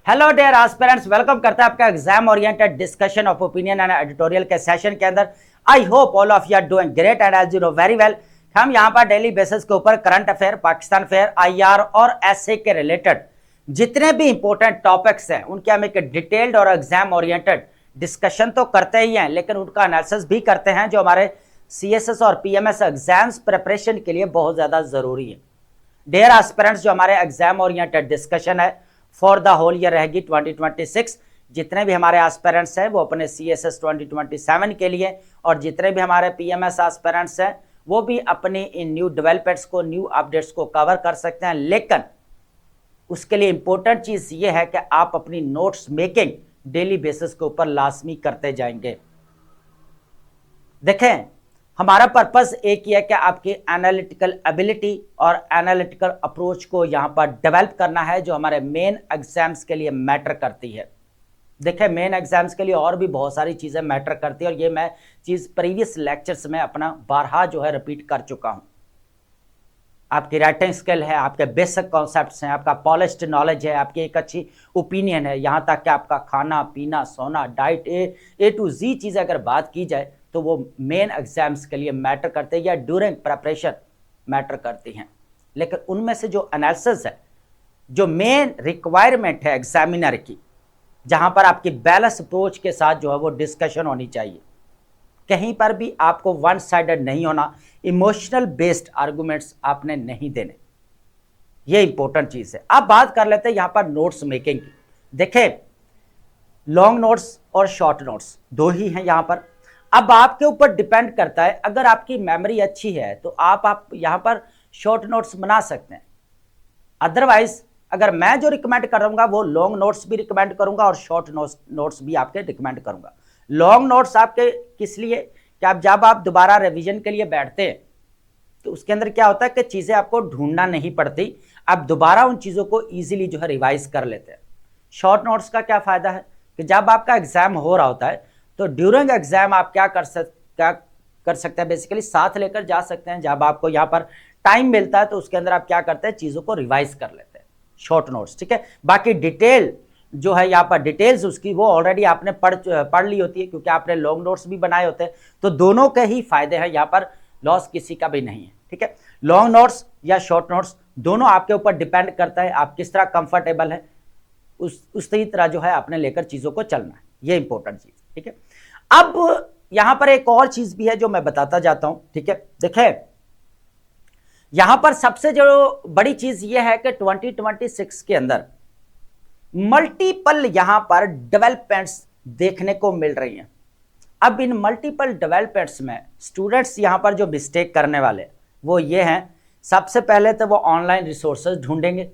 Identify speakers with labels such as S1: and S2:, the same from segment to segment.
S1: Hello dear aspirants, welcome करता है आपका exam oriented discussion of opinion and editorial के सेशन के अंदर। I hope all of you are doing great and as you know very well, हम यहाँ पर डेली बेसिस के ऊपर current affair, Pakistan affair, IR और एसए के रिलेटेड जितने भी इंपॉर्टेंट टॉपिक्स हैं उनके हम एक डिटेल्ड और एग्जाम ओरिएंटेड डिस्कशन तो करते ही हैं, लेकिन उनका एनालिसिस भी करते हैं जो हमारे सीएसएस और पीएमएस एग्जाम्स प्रिपरेशन के लिए बहुत ज्यादा जरूरी है। डियर एस्पिरेंट्स, जो हमारे एग्जाम ओरिएंटेड डिस्कशन है फॉर द होल ईयर रहेगी 2026। जितने भी हमारे एस्पिरेंट्स हैं वो अपने सीएसएस 2027 के लिए, और जितने भी हमारे पीएमएस एस्पिरेंट्स हैं वो भी अपनी इन न्यू डेवलपमेंट्स को, न्यू अपडेट्स को कवर कर सकते हैं। लेकिन उसके लिए इंपॉर्टेंट चीज ये है कि आप अपनी नोट्स मेकिंग डेली बेसिस के ऊपर लाजमी करते जाएंगे। देखें, हमारा पर्पस एक ही है कि आपकी एनालिटिकल एबिलिटी और एनालिटिकल अप्रोच को यहां पर डेवलप करना है, जो हमारे मेन एग्जाम्स के लिए मैटर करती है। देखें, मेन एग्जाम्स के लिए और भी बहुत सारी चीजें मैटर करती है, और ये मैं चीज प्रीवियस लेक्चर्स में अपना बारहा जो है रिपीट कर चुका हूं। आपकी राइटिंग स्किल है, आपके बेसिक कॉन्सेप्ट्स हैं, आपका पॉलिश्ड नॉलेज है, आपकी एक अच्छी ओपिनियन है, यहां तक कि आपका खाना पीना सोना डाइट ए टू जी चीज़ अगर बात की जाए तो वो मेन एग्जाम्स के लिए मैटर करते हैं या ड्यूरिंग प्रिपरेशन मैटर करती हैं। लेकिन उनमें से जो एनालिसिस है, जो मेन रिक्वायरमेंट है एग्जामिनर की, जहां पर आपकी बैलेंस अप्रोच के साथ जो है वो डिस्कशन होनी चाहिए, कहीं पर भी आपको वन साइडेड नहीं होना, इमोशनल बेस्ड आर्गुमेंट्स आपने नहीं देने, ये इंपॉर्टेंट चीज है। अब बात कर लेते हैं यहां पर नोट्स मेकिंग की। देखें, लॉन्ग नोट्स और शॉर्ट नोट्स दो ही हैं यहां पर। अब आपके ऊपर डिपेंड करता है, अगर आपकी मेमोरी अच्छी है तो आप यहां पर शॉर्ट नोट्स बना सकते हैं। अदरवाइज अगर मैं जो रिकमेंड करूंगा वो लॉन्ग नोट्स भी रिकमेंड करूंगा और शॉर्ट नोट्स भी आपके रिकमेंड करूंगा। लॉन्ग नोट्स आपके किस लिए कि आप जब आप दोबारा रिवीजन के लिए बैठते हैं तो उसके अंदर क्या होता है कि चीजें आपको ढूंढना नहीं पड़ती, आप दोबारा उन चीजों को इजीली जो है रिवाइज कर लेते हैं। शॉर्ट नोट्स का क्या फायदा है कि जब आपका एग्जाम हो रहा होता है तो ड्यूरिंग एग्जाम आप क्या कर सकते हैं, बेसिकली साथ लेकर जा सकते हैं। जब आपको यहाँ पर टाइम मिलता है तो उसके अंदर आप क्या करते हैं, चीजों को रिवाइज कर लेते हैं, शॉर्ट नोट्स। ठीक है, बाकी डिटेल जो है यहाँ पर डिटेल्स उसकी वो ऑलरेडी आपने पढ़ ली होती है, क्योंकि आपने लॉन्ग नोट्स भी बनाए होते हैं। तो दोनों के ही फायदे हैं, यहाँ पर लॉस किसी का भी नहीं है। ठीक है, लॉन्ग नोट्स या शॉर्ट नोट्स दोनों आपके ऊपर डिपेंड करता है, आप किस तरह कंफर्टेबल है उसी तरह जो है आपने लेकर चीजों को चलना है, ये इंपॉर्टेंट चीज। ठीक है, अब यहां पर एक और चीज भी है जो मैं बताता जाता हूं। ठीक है, देखें, यहां पर सबसे जो बड़ी चीज ये है कि 2026 के अंदर मल्टीपल यहां पर डेवलपमेंट्स देखने को मिल रही हैं। अब इन मल्टीपल डेवलपमेंट्स में स्टूडेंट्स यहां पर जो मिस्टेक करने वाले वो ये हैं, सबसे पहले तो वो ऑनलाइन रिसोर्सेज ढूंढेंगे,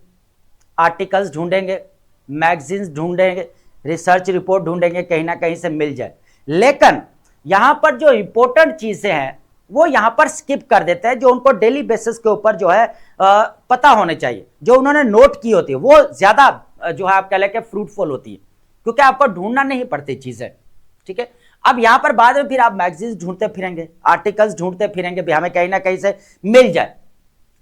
S1: आर्टिकल्स ढूंढेंगे, मैगजीन्स ढूंढेंगे, रिसर्च रिपोर्ट ढूंढेंगे, कहीं ना कहीं से मिल जाए। लेकिन यहां पर जो इंपॉर्टेंट चीजें हैं वो यहां पर स्किप कर देते हैं, जो उनको डेली बेसिस के ऊपर जो है पता होने चाहिए, जो उन्होंने नोट की होती है, वो ज्यादा जो है आप कह लें कि फ्रूटफुल होती है, क्योंकि आपको ढूंढना नहीं पड़ती चीजें। ठीक है, अब यहां पर बाद में फिर आप मैगजीन्स ढूंढते फिरेंगे, आर्टिकल्स ढूंढते फिरेंगे, भी हमें कहीं ना कहीं से मिल जाए।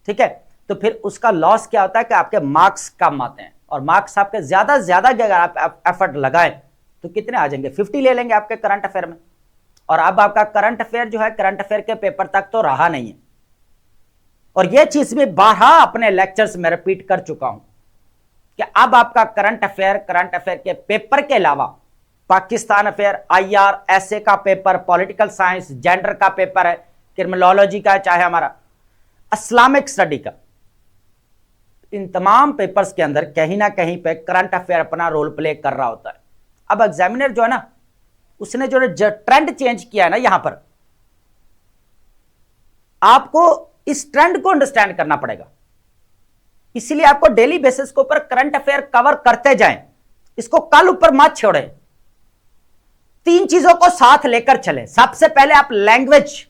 S1: ठीक है, तो फिर उसका लॉस क्या होता है कि आपके मार्क्स कम आते हैं, और मार्क्स आपके ज्यादा ज्यादा अगर आप एफर्ट लगाएं तो कितने आ जाएंगे, 50 ले लेंगे आपके करंट अफेयर में। और अब आपका करंट अफेयर जो है करंट अफेयर के पेपर तक तो रहा नहीं है, और यह चीज भी बारहा अपने लेक्चर्स में रिपीट कर चुका हूं कि अब आपका करंट अफेयर के पेपर के अलावा पाकिस्तान अफेयर, आईआर, एसए का पेपर, पॉलिटिकल साइंस, जेंडर का पेपर है, क्रिमिनोलॉजी का, चाहे हमारा इस्लामिक स्टडी का, इन तमाम पेपर्स के अंदर कहीं ना कहीं पे करंट अफेयर अपना रोल प्ले कर रहा होता है। अब एग्जामिनर जो है ना, उसने जो ट्रेंड चेंज किया है ना, यहां पर आपको इस ट्रेंड को अंडरस्टैंड करना पड़ेगा। इसलिए आपको डेली बेसिस के ऊपर करंट अफेयर कवर करते जाएं, इसको कल ऊपर मत छोड़े, तीन चीजों को साथ लेकर चले। सबसे पहले आप लैंग्वेज,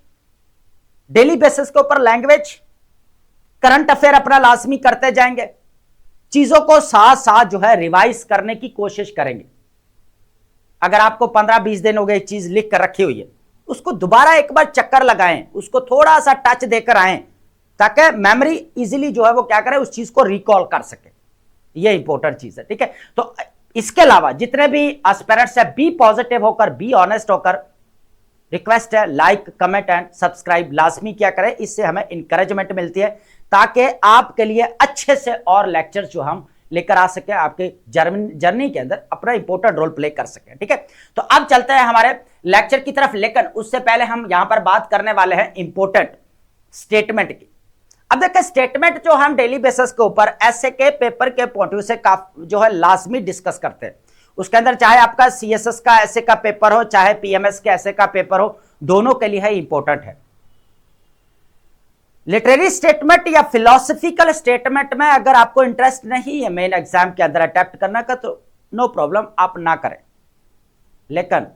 S1: डेली बेसिस के ऊपर लैंग्वेज, करंट अफेयर अपना लाजमी करते जाएंगे, चीजों को साथ साथ जो है रिवाइज करने की कोशिश करेंगे। अगर आपको 15-20 दिन हो गए चीज लिख कर रखी हुई है, उसको दोबारा एक बार चक्कर लगाएं, उसको थोड़ा सा टच देकर आएं, ताकि मेमोरी इजीली जो है वो क्या करे, उस चीज को रिकॉल कर सके। ये इंपॉर्टेंट चीज है। ठीक है, तो इसके अलावा जितने भी एस्पिरेंट्स है, बी पॉजिटिव होकर, बी ऑनेस्ट होकर। रिक्वेस्ट है लाइक कमेंट एंड सब्सक्राइब लाजमी क्या करें, इससे हमें इंकरेजमेंट मिलती है ताकि आपके लिए अच्छे से और लेक्चर जो हम लेकर आ सके, आपके जर्नी के अंदर अपना इंपॉर्टेंट रोल प्ले कर सके। ठीक है, तो अब चलते हैं हमारे लेक्चर की तरफ, लेकिन उससे पहले हम यहां पर बात करने वाले हैं इंपॉर्टेंट स्टेटमेंट की। अब देखिए स्टेटमेंट जो हम डेली बेसिस के ऊपर ऐसे के पेपर के पॉइंट ऑफ व्यू से जो है लाजमी डिस्कस करते हैं, उसके अंदर चाहे आपका सीएसएस का ऐसे का पेपर हो, चाहे पीएमएस के ऐसे का पेपर हो, दोनों के लिए है इंपॉर्टेंट है। लिटरेरी स्टेटमेंट या फिलोसफिकल स्टेटमेंट में अगर आपको इंटरेस्ट नहीं है मेन एग्जाम के अंदर अटेम्प्ट करने का, तो नो प्रॉब्लम, आप ना करें। लेकिन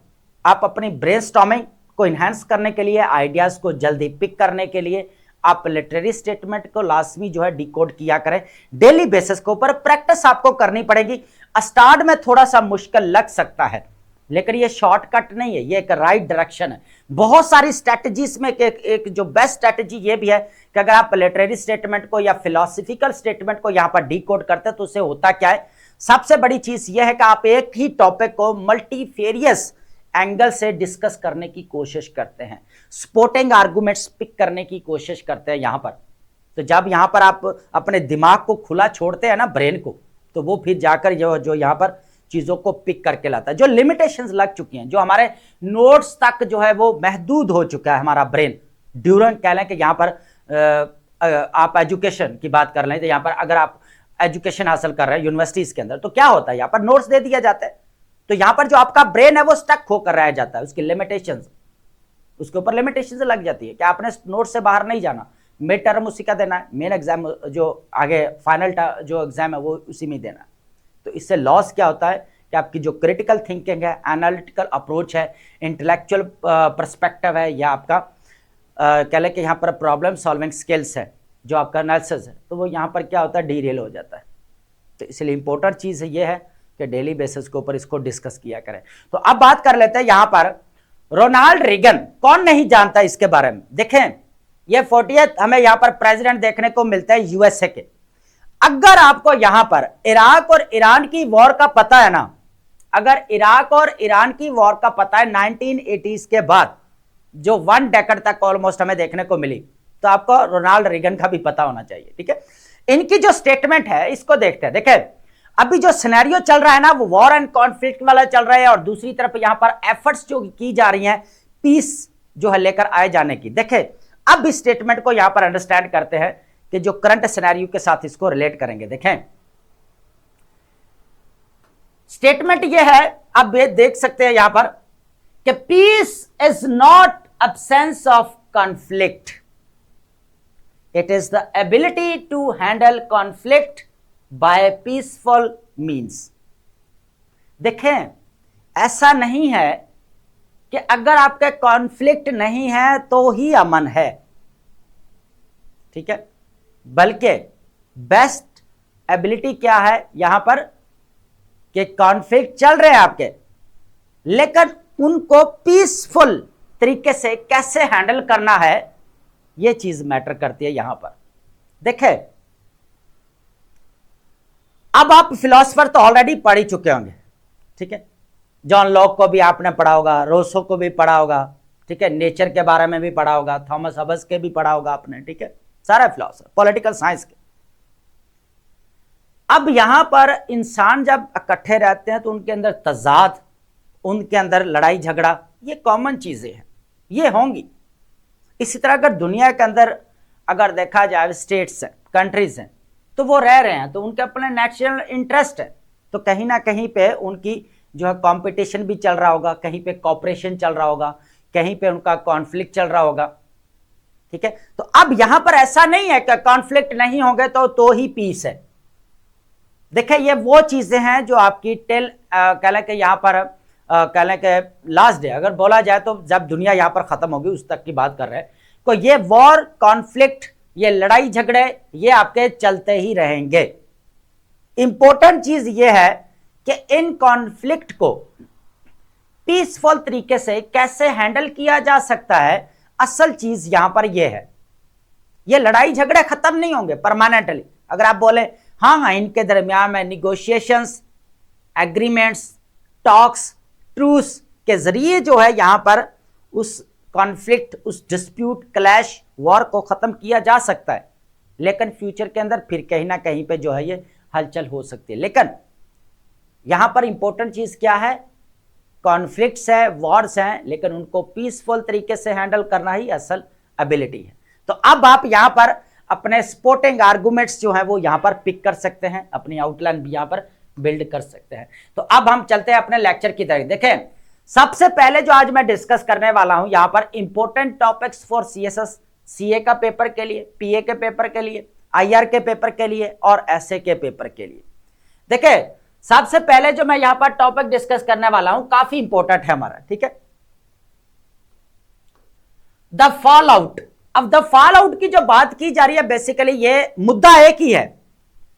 S1: आप अपनी ब्रेनस्टॉर्मिंग को इनहेंस करने के लिए, आइडियाज को जल्दी पिक करने के लिए आप लिटरेरी स्टेटमेंट को लाजमी जो है डिकोड किया करें। डेली बेसिस के ऊपर प्रैक्टिस आपको करनी पड़ेगी। स्टार्ट में थोड़ा सा मुश्किल लग सकता है, लेकिन ये शॉर्टकट नहीं है, ये एक राइट डायरेक्शन है। बहुत सारी स्ट्रैटेजीज में एक जो बेस्ट स्ट्रैटेजी ये भी है कि अगर आप लिटरेरी स्टेटमेंट को या फिलोसफिकल स्टेटमेंट को यहां पर डिकोड करते हैं तो उससे होता क्या है, सबसे बड़ी चीज यह है कि आप एक ही टॉपिक को मल्टीफेरियस एंगल से डिस्कस करने की कोशिश करते हैं, सपोर्टिंग आर्गुमेंट्स पिक करने की कोशिश करते हैं यहां पर। तो जब यहां पर आप अपने दिमाग को खुला छोड़ते हैं ना, ब्रेन को, तो वो फिर जाकर जो यहां पर चीजों को पिक करके लाता है। जो लिमिटेशंस लग चुकी हैं, जो हमारे नोट्स तक जो है वो महदूद हो चुका है हमारा ब्रेन ड्यूरिंग, कह लें कि यहां पर आप एजुकेशन की बात कर लें तो यहां पर अगर आप एजुकेशन हासिल कर रहे हैं यूनिवर्सिटीज के अंदर, तो क्या होता है यहां पर नोट्स दे दिया जाता है, तो यहां पर जो आपका ब्रेन है वो स्टक होकर रह जाता है, उसकी लिमिटेशंस, उसके ऊपर लिमिटेशंस लग जाती है कि आपने नोट से बाहर नहीं जाना, मिड टर्म उसी का देना है, मेन एग्जाम जो आगे फाइनल जो एग्जाम है वो उसी में देना है। तो इससे लॉस क्या होता है कि आपकी जो क्रिटिकल थिंकिंग है, एनालिटिकल अप्रोच है, इंटेलेक्चुअल पर्सपेक्टिव है, या आपका कह लें कि यहाँ पर प्रॉब्लम सॉल्विंग स्किल्स है, जो आपका एनालिसिस है, तो वो यहाँ पर क्या होता है, डीरेल हो जाता है। तो इसलिए इंपॉर्टेंट चीज़ ये है कि डेली बेसिस के ऊपर इसको डिस्कस किया करें। तो अब बात कर लेते हैं यहाँ पर रोनाल्ड रीगन, कौन नहीं जानता इसके बारे में। देखें ये 40th हमें यहाँ पर प्रेसिडेंट देखने को मिलता है यूएसए के। अगर आपको यहां पर इराक और ईरान की वॉर का पता है ना, अगर इराक और ईरान की वॉर का पता है 1980s के बाद, जो 1 डेकेड तक ऑलमोस्ट हमें देखने को मिली, तो आपको रोनाल्ड रीगन का भी पता होना चाहिए। ठीक है, इनकी जो स्टेटमेंट है इसको देखते हैं। देखिए अभी जो सिनेरियो चल रहा है ना, वो वॉर एंड कॉन्फ्लिक्ट वाला चल रहा है, और दूसरी तरफ यहां पर एफर्ट्स जो की जा रही हैं पीस जो है लेकर आए जाने की। देखिए अब इस स्टेटमेंट को यहां पर अंडरस्टैंड करते हैं कि जो करंट सिनेरियो के साथ इसको रिलेट करेंगे। देखें स्टेटमेंट ये है, अब ये देख सकते हैं यहां पर कि peace is not absence of conflict, it is the ability to handle conflict by peaceful means. देखें ऐसा नहीं है कि अगर आपके कॉन्फ्लिक्ट नहीं है तो ही अमन है, ठीक है, बल्कि बेस्ट एबिलिटी क्या है यहां पर कि कॉन्फ्लिक्ट चल रहे हैं आपके, लेकिन उनको पीसफुल तरीके से कैसे हैंडल करना है, यह चीज मैटर करती है यहां पर। देखें अब आप फिलोसफर तो ऑलरेडी पढ़ ही चुके होंगे, ठीक है, जॉन लॉक को भी आपने पढ़ा होगा, रोसो को भी पढ़ा होगा, ठीक है, नेचर के बारे में भी पढ़ा होगा, थॉमस हॉब्स के भी पढ़ा होगा आपने, ठीक है, सारा फिलोसफर पॉलिटिकल साइंस के। अब यहां पर इंसान जब इकट्ठे रहते हैं तो उनके अंदर तजाद, उनके अंदर लड़ाई झगड़ा, ये कॉमन चीजें हैं, ये होंगी। इसी तरह अगर दुनिया के अंदर अगर देखा जाए स्टेट्स हैं, कंट्रीज हैं, तो वो रह रहे हैं, तो उनके अपने नेशनल इंटरेस्ट है, तो कहीं ना कहीं पे उनकी जो है कंपटीशन भी चल रहा होगा, कहीं पे कॉपरेशन चल रहा होगा, कहीं पे उनका कॉन्फ्लिक्ट चल रहा होगा, ठीक है। तो अब यहां पर ऐसा नहीं है कि कॉन्फ्लिक्ट नहीं होंगे तो ही पीस है। देखिए ये वो चीजें हैं जो आपकी कह लें कि यहां पर कह लें कि लास्ट डे अगर बोला जाए तो जब दुनिया यहां पर खत्म होगी उस तक की बात कर रहे हैं, तो ये वॉर कॉन्फ्लिक्ट, ये लड़ाई झगड़े, ये आपके चलते ही रहेंगे। इंपॉर्टेंट चीज ये है कि इन कॉन्फ्लिक्ट को पीसफुल तरीके से कैसे हैंडल किया जा सकता है, असल चीज यहां पर यह है। ये लड़ाई झगड़े खत्म नहीं होंगे परमानेंटली। अगर आप बोले हाँ इनके दरमियान में निगोशिएशंस एग्रीमेंट्स, टॉक्स, ट्रूस के जरिए जो है यहां पर उस कॉन्फ्लिक्ट, उस डिस्प्यूट, क्लैश, वॉर को खत्म किया जा सकता है। लेकिन फ्यूचर के अंदर फिर कहीं ना कहीं पे जो है ये हलचल हो सकती है। लेकिन यहां पर इंपॉर्टेंट चीज क्या है, कॉन्फ्लिक्ट्स है, वॉर्स हैं, लेकिन उनको पीसफुल तरीके से हैंडल करना ही असल एबिलिटी है। तो अब आप यहां पर अपने सपोर्टिंग आर्गुमेंट्स जो है वो यहां पर पिक कर सकते हैं, अपनी आउटलाइन भी यहां पर बिल्ड कर सकते हैं। तो अब हम चलते हैं अपने लेक्चर की तरफ। देखें, सबसे पहले जो आज मैं डिस्कस करने वाला हूं यहां पर important topics for CSS, CA का पेपर के लिए, पीए के पेपर के लिए, आईआर के पेपर के लिए और एसए के पेपर के लिए। देखिए, सबसे पहले जो मैं यहां पर टॉपिक डिस्कस करने वाला हूं काफी इंपॉर्टेंट है हमारा, ठीक है, द फॉल आउट। अब द फॉल आउट की जो बात की जा रही है, बेसिकली ये मुद्दा एक ही है।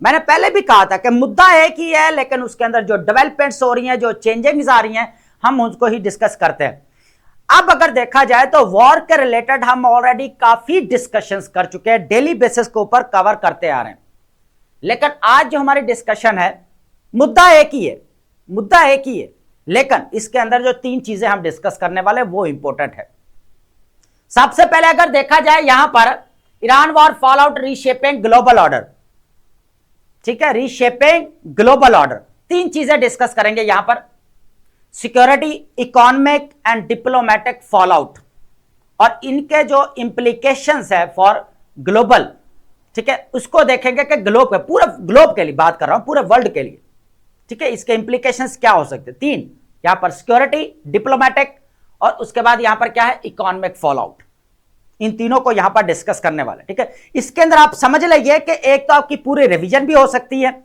S1: मैंने पहले भी कहा था कि मुद्दा एक ही है, लेकिन उसके अंदर जो डेवलपमेंट्स हो रही हैं, जो चेंजिंग्स आ रही हैं, हम उसको ही डिस्कस करते हैं। अब अगर देखा जाए तो वॉर के रिलेटेड हम ऑलरेडी काफी डिस्कशंस कर चुके हैं, डेली बेसिस के ऊपर कवर करते आ रहे हैं। लेकिन आज जो हमारी डिस्कशन है, मुद्दा एक ही है, मुद्दा एक ही है, लेकिन इसके अंदर जो 3 चीजें हम डिस्कस करने वाले हैं वो इंपॉर्टेंट है। सबसे पहले अगर देखा जाए यहां पर Iran war fall out, reshaping global order, ठीक है, रीशेपिंग ग्लोबल ऑर्डर। 3 चीजें डिस्कस करेंगे यहां पर, security, economic and diplomatic fall out, और इनके जो इंप्लीकेशंस है फॉर ग्लोबल, ठीक है, उसको देखेंगे कि ग्लोब के, पूरे ग्लोब के लिए बात कर रहा हूं, पूरे वर्ल्ड के लिए, ठीक है, इसके इंप्लीकेशंस क्या हो सकते हैं। 3 यहां पर, सिक्योरिटी, डिप्लोमेटिक और उसके बाद यहां पर क्या है, इकोनॉमिक फॉल आउट। इन तीनों को यहां पर डिस्कस करने वाले, ठीक है। इसके अंदर आप समझ लीजिए कि एक तो आपकी पूरी रिवीजन भी हो सकती है,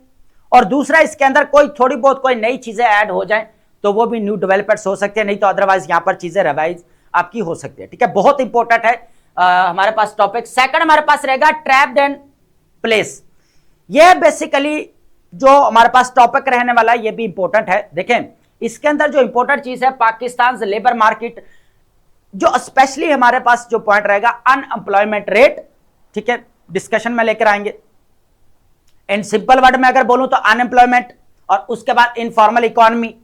S1: और दूसरा इसके अंदर कोई थोड़ी बहुत कोई नई चीजें ऐड हो जाएं तो वो भी न्यू डेवलपमेंट्स हो सकती है, नहीं तो अदरवाइज यहां पर चीजें रिवाइज आपकी हो सकती है, ठीक है। बहुत इंपॉर्टेंट है हमारे पास टॉपिक। सेकंड हमारे पास रहेगा ट्रैप्ड एंड प्लेस। ये बेसिकली जो हमारे पास टॉपिक रहने वाला है ये भी इंपॉर्टेंट है। देखें, इसके अंदर जो इंपॉर्टेंट चीज है, पाकिस्तान लेबर मार्केट, जो स्पेशली हमारे पास जो पॉइंट रहेगा अनएम्प्लॉयमेंट रेट, ठीक है, डिस्कशन में लेकर आएंगे। इन सिंपल वर्ड में अगर बोलूं तो अनएम्प्लॉयमेंट, और उसके बाद इनफॉर्मल इकोनॉमी,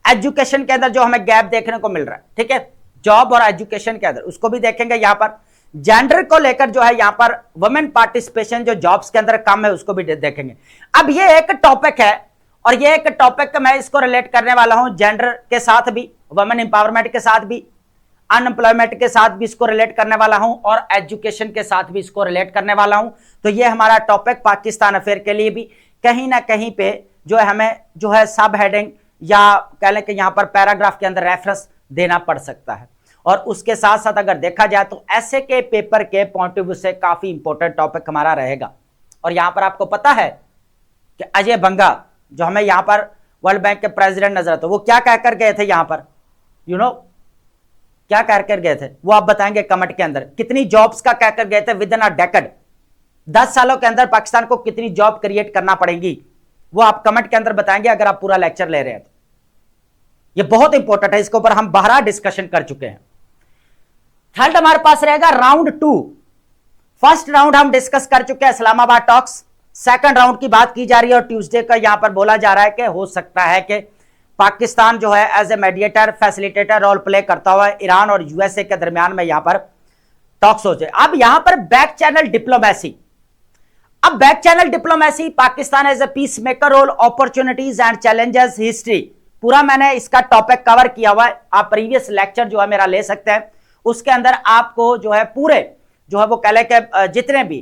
S1: एजुकेशन के अंदर जो हमें गैप देखने को मिल रहा है, ठीक है, जॉब और एजुकेशन के अंदर, उसको भी देखेंगे। यहां पर जेंडर को लेकर जो है यहां पर वुमेन पार्टिसिपेशन जो जॉब्स के अंदर कम है उसको भी देखेंगे। अब ये एक टॉपिक है, और ये एक टॉपिक मैं इसको रिलेट करने वाला हूं जेंडर के साथ भी, वुमेन एम्पावरमेंट के साथ भी, अनएम्प्लॉयमेंट के साथ भी इसको रिलेट करने वाला हूं, और एजुकेशन के साथ भी इसको रिलेट करने वाला हूं। तो ये हमारा टॉपिक पाकिस्तान अफेयर के लिए भी कहीं ना कहीं पे जो है हमें जो है सब हेडिंग या कह लें कि यहां पर पैराग्राफ के अंदर रेफरेंस देना पड़ सकता है। और उसके साथ साथ अगर देखा जाए तो ऐसे के पेपर के पॉइंट ऑफ व्यू से काफी इंपॉर्टेंट टॉपिक हमारा रहेगा। और यहां पर आपको पता है कि अजय बंगा जो हमें यहां पर वर्ल्ड बैंक के प्रेसिडेंट नजर आते, वो क्या कहकर गए थे यहां पर, यू नो क्या कहकर गए थे, वो आप बताएंगे कमेंट के अंदर। कितनी जॉब्स का कहकर गए थे विद इन अ डेकेड, 10 सालों के अंदर पाकिस्तान को कितनी जॉब क्रिएट करना पड़ेगी, वो आप कमेंट के अंदर बताएंगे अगर आप पूरा लेक्चर ले रहे हैं तो। ये बहुत इंपॉर्टेंट है, इसके ऊपर हम बाहर डिस्कशन कर चुके हैं। थर्ड हमारे पास रहेगा राउंड 2। फर्स्ट राउंड हम डिस्कस कर चुके हैं, इस्लामाबाद टॉक्स। सेकंड राउंड की बात की जा रही है, और ट्यूसडे का यहां पर बोला जा रहा है कि हो सकता है कि पाकिस्तान जो है as a mediator, facilitator role play करता हुआ ईरान और यूएसए के दरमियान में यहां पर टॉक्स हो जाए। अब यहां पर बैक चैनल डिप्लोमेसी, अब back channel diplomacy, Pakistan as a peace maker role, opportunities and challenges, history, पूरा मैंने इसका टॉपिक कवर किया हुआ है। आप प्रीवियस लेक्चर जो है मेरा ले सकते हैं, उसके अंदर आपको जो है पूरे जो है वो कह लें कि जितने भी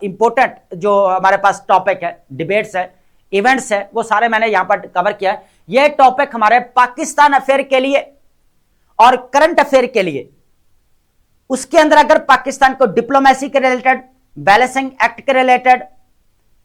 S1: इंपॉर्टेंट जो हमारे पास टॉपिक है, डिबेट्स है, इवेंट्स है, वो सारे मैंने यहां पर कवर किया है। ये टॉपिक हमारे पाकिस्तान अफेयर के लिए और करंट अफेयर के लिए, उसके अंदर अगर पाकिस्तान को डिप्लोमेसी के रिलेटेड, बैलेंसिंग एक्ट के रिलेटेड,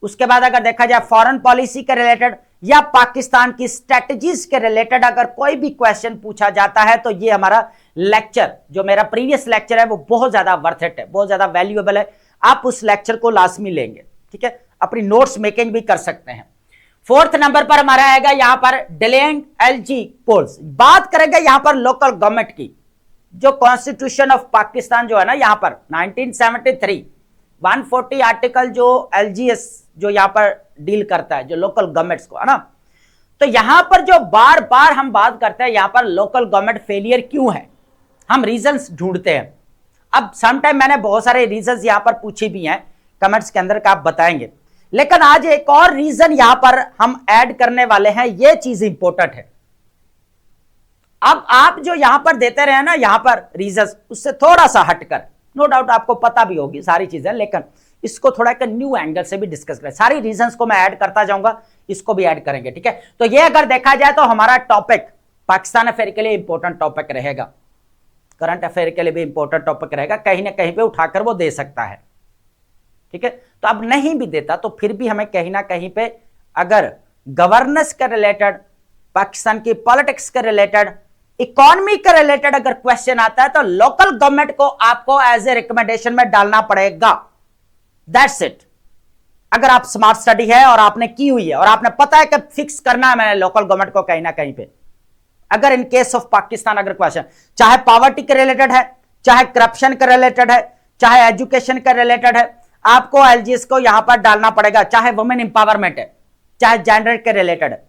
S1: उसके बाद अगर देखा जाए फॉरेन पॉलिसी के रिलेटेड या पाकिस्तान की स्ट्रेटजीज के रिलेटेड अगर कोई भी क्वेश्चन पूछा जाता है तो ये हमारा लेक्चर जो मेरा प्रीवियस लेक्चर है वो बहुत ज्यादा वर्थ इट है, बहुत ज्यादा वैल्यूएबल है। आप उस लेक्चर को लाजमी लेंगे, ठीक है, अपनी नोट्स मेकिंग भी कर सकते हैं। फोर्थ नंबर पर हमारा आएगा यहां पर डिलेइंग एलजी पोल्स। बात करेंगे यहां पर लोकल गवर्नमेंट की, जो कॉन्स्टिट्यूशन ऑफ पाकिस्तान जो है ना यहां पर 1973 140 आर्टिकल जो एलजीएस जो यहां पर डील करता है जो लोकल गवर्नमेंट्स को, है ना, तो यहां पर जो बार बार हम बात करते हैं, यहां पर लोकल गवर्नमेंट फेलियर क्यों है, हम रीजंस ढूंढते हैं। अब समटाइम मैंने बहुत सारे रीजंस यहां पर पूछे भी हैं कमेंट्स के अंदर का, आप बताएंगे, लेकिन आज एक और रीजन यहां पर हम ऐड करने वाले हैं, यह चीज इंपॉर्टेंट है। अब आप जो यहां पर देते रहे ना यहां पर रीजंस, उससे थोड़ा सा हटकर, नो डाउट आपको पता भी होगी सारी चीजें, लेकिन इसको थोड़ा एक न्यू एंगल से भी डिस्कस करें। सारी रीजंस को मैं ऐड करता जाऊंगा, इसको भी ऐड करेंगे, ठीक है। तो ये अगर देखा जाए तो हमारा टॉपिक पाकिस्तान अफेयर के लिए इंपॉर्टेंट टॉपिक रहेगा, करंट अफेयर के लिए भी इंपॉर्टेंट टॉपिक रहेगा, कहीं ना कहीं पे उठाकर वो दे सकता है, ठीक है। तो अब नहीं भी देता तो फिर भी हमें कहीं ना कहीं पे अगर गवर्नेंस के रिलेटेड, पाकिस्तान की पॉलिटिक्स के रिलेटेड, इकोनॉमी के रिलेटेड अगर क्वेश्चन आता है तो लोकल गवर्नमेंट को आपको एज ए रिकमेंडेशन में डालना पड़ेगा। That's it. अगर आप स्मार्ट स्टडी है और आपने की हुई है और आपने पता है कि फिक्स करना है मैंने लोकल गवर्नमेंट को कहीं ना कहीं पे, अगर इन केस ऑफ पाकिस्तान अगर क्वेश्चन चाहे पॉवर्टी के रिलेटेड है, चाहे करप्शन के रिलेटेड है, चाहे एजुकेशन के रिलेटेड है, आपको एलजीएस को यहां पर डालना पड़ेगा, चाहे वुमेन इंपावरमेंट है, चाहे जेंडर के रिलेटेड है।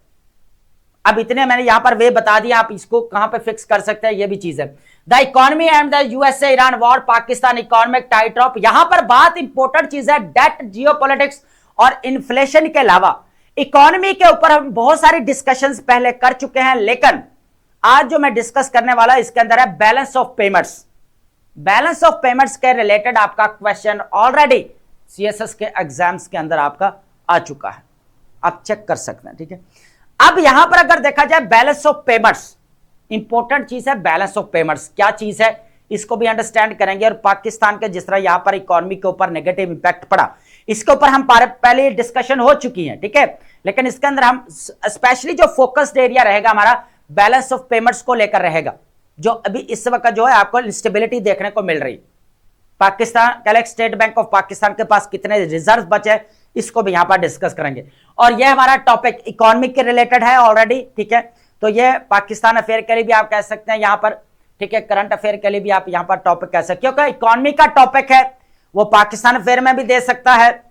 S1: अब इतने मैंने यहां पर वे बता दिया, आप इसको कहां पे फिक्स कर सकते हैं, ये भी चीज है। The economy and the USA Iran war, Pakistan economic tightrope. यहां पर बात इंपॉर्टेंट चीज है, डेट, जियोपॉलिटिक्स और इन्फ्लेशन के अलावा इकोनॉमी के ऊपर हम बहुत सारी डिस्कशंस पहले कर चुके हैं, लेकिन आज जो मैं डिस्कस करने वाला इसके अंदर है balance of payments. Balance of payments के रिलेटेड आपका क्वेश्चन ऑलरेडी सीएसएस के एग्जाम्स के अंदर आपका आ चुका है, आप चेक कर सकते हैं, ठीक है। अब यहां पर अगर देखा जाए बैलेंस ऑफ पेमेंट्स, इंपॉर्टेंट चीज है बैलेंस ऑफ पेमेंट्स, क्या चीज है इसको भी अंडरस्टैंड करेंगे। और पाकिस्तान के जिस तरह यहां पर इकोनॉमी के ऊपर नेगेटिव इंपैक्ट पड़ा, इसके ऊपर हम पहले डिस्कशन हो चुकी है, ठीक है, लेकिन इसके अंदर हम स्पेशली जो फोकस्ड एरिया रहेगा हमारा बैलेंस ऑफ पेमेंट्स को लेकर रहेगा, जो अभी इस वक्त जो है आपको इंस्टेबिलिटी देखने को मिल रही। पाकिस्तान कल स्टेट बैंक ऑफ पाकिस्तान के पास कितने रिजर्व बचे, इसको भी यहां पर डिस्कस करेंगे। और यह हमारा टॉपिक इकोनॉमिक के रिलेटेड है ऑलरेडी, ठीक है। तो यह पाकिस्तान अफेयर के लिए भी आप कह सकते हैं यहां पर, ठीक है, करंट अफेयर के लिए भी आप यहां पर टॉपिक कह सकते हैं, क्योंकि इकोनॉमी का टॉपिक है वो पाकिस्तान अफेयर में भी दे सकता है,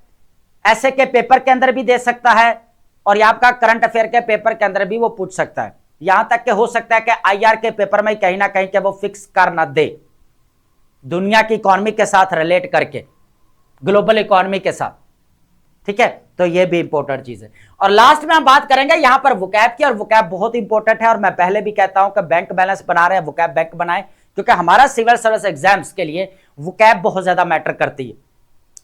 S1: ऐसे के पेपर के अंदर भी दे सकता है, और यहां का करंट अफेयर के पेपर के अंदर भी वो पूछ सकता है। यहां तक के हो सकता है कि आईआर के पेपर में कहीं ना कहीं के वो फिक्स कर ना दे, दुनिया की इकोनॉमी के साथ रिलेट करके, ग्लोबल इकोनॉमी के साथ, ठीक है। तो ये भी इंपॉर्टेंट चीज है। और लास्ट में हम बात करेंगे यहां पर वोकैब की, और वोकैब बहुत इंपॉर्टेंट है, और मैं पहले भी कहता हूं कि बैंक बैलेंस बना रहे हैं, वोकैब बैंक बनाएं, क्योंकि हमारा सिविल सर्विस एग्जाम्स के लिए वोकैब बहुत ज्यादा मैटर करती है।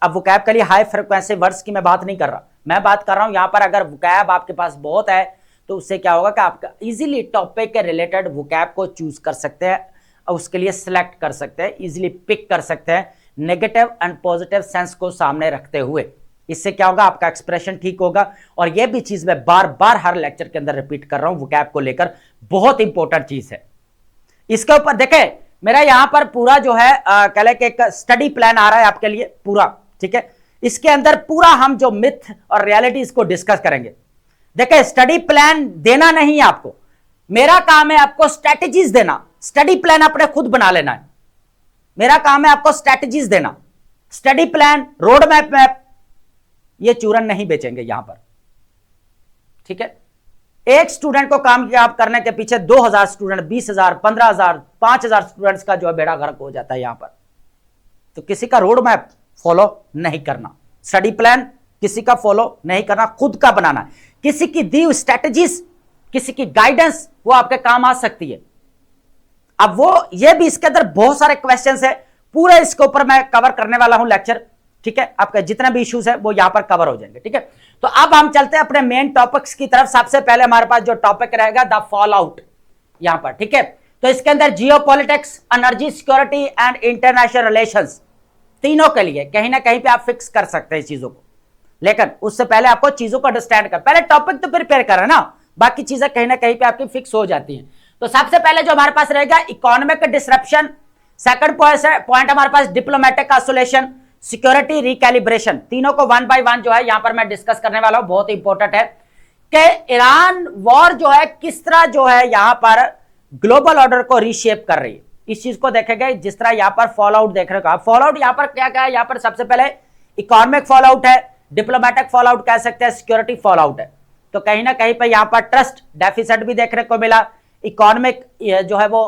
S1: अब वोकैब के लिए हाई फ्रिक्वेंसी वर्ड्स की मैं बात नहीं कर रहा, मैं बात कर रहा हूं यहां पर अगर वोकैब आपके पास बहुत है तो उससे क्या होगा कि आपका इजीली टॉपिक के रिलेटेड वोकैब को चूज कर सकते हैं, और उसके लिए सिलेक्ट कर सकते हैं, इजीली पिक कर सकते हैं, नेगेटिव एंड पॉजिटिव सेंस को सामने रखते हुए। इससे क्या होगा, आपका एक्सप्रेशन ठीक होगा। और यह भी चीज मैं बार बार हर लेक्चर के अंदर रिपीट कर रहा हूं, वोकैब को लेकर बहुत इंपॉर्टेंट चीज है। इसके ऊपर देखे मेरा यहां पर पूरा जो है कह लें कि एक स्टडी प्लान आ रहा है आपके लिए पूरा, ठीक है। इसके अंदर पूरा हम जो मिथ और रियलिटी इसको डिस्कस करेंगे। देखिए स्टडी प्लान देना नहीं है आपको, मेरा काम है आपको स्ट्रेटेजीज देना, स्टडी प्लान अपने खुद बना लेना है, मेरा काम है आपको स्ट्रेटेजीज देना। स्टडी प्लान, रोड मैप ये चूरन नहीं बेचेंगे यहां पर, ठीक है। एक स्टूडेंट को काम किया आप करने के पीछे 2000 स्टूडेंट, 20,000, 15,000, 5,000 स्टूडेंट्स का जो है बेड़ा गर्क हो जाता है यहां पर। तो किसी का रोड मैप फॉलो नहीं करना, स्टडी प्लान किसी का फॉलो नहीं करना, खुद का बनाना है। किसी की दी स्ट्रेटेजीज, किसी की गाइडेंस वो आपके काम आ सकती है। अब वो ये भी इसके अंदर बहुत सारे क्वेश्चंस है, पूरे इसके ऊपर मैं कवर करने वाला हूं लेक्चर, ठीक है। आपके जितने भी इश्यूज है वो यहां पर कवर हो जाएंगे, ठीक है। तो अब हम चलते हैं अपने मेन टॉपिक्स की तरफ। सबसे पहले हमारे पास जो टॉपिक रहेगा द फॉल आउट यहां पर, ठीक है। तो इसके अंदर geopolitics, energy security and international relations, तीनों के लिए कहीं ना कहीं पे आप फिक्स कर सकते हैं चीजों को, लेकिन उससे पहले आपको चीजों को अंडरस्टैंड कर, पहले टॉपिक तो प्रिपेयर कर ना, बाकी चीजें कहीं ना कहीं पे आपकी फिक्स हो जाती हैं। तो सबसे पहले जो हमारे पास रहेगा इकोनॉमिक डिसरप्शन, सेकंड पॉइंट हमारे पास डिप्लोमेटिक आइसोलेशन, सिक्योरिटी रिकैलिब्रेशन। तीनों को वन बाय वन जो है यहां पर मैं डिस्कस करने वाला हूं। बहुत इंपॉर्टेंट है कि ईरान वॉर जो है किस तरह जो है यहां पर ग्लोबल ऑर्डर को रीशेप कर रही है, इस चीज को देखेंगे। जिस तरह यहां पर फॉल आउट देख रहे हो, फॉल आउट यहां पर क्या क्या है, यहां पर सबसे पहले इकोनॉमिक फॉल आउट है, डिप्लोमेटिक फॉल आउट कह सकते हैं, सिक्योरिटी फॉल आउट है। तो कहीं ना कहीं पे यहाँ पर ट्रस्ट डेफिसिट भी देखने को मिला, इकोनॉमिक जो है वो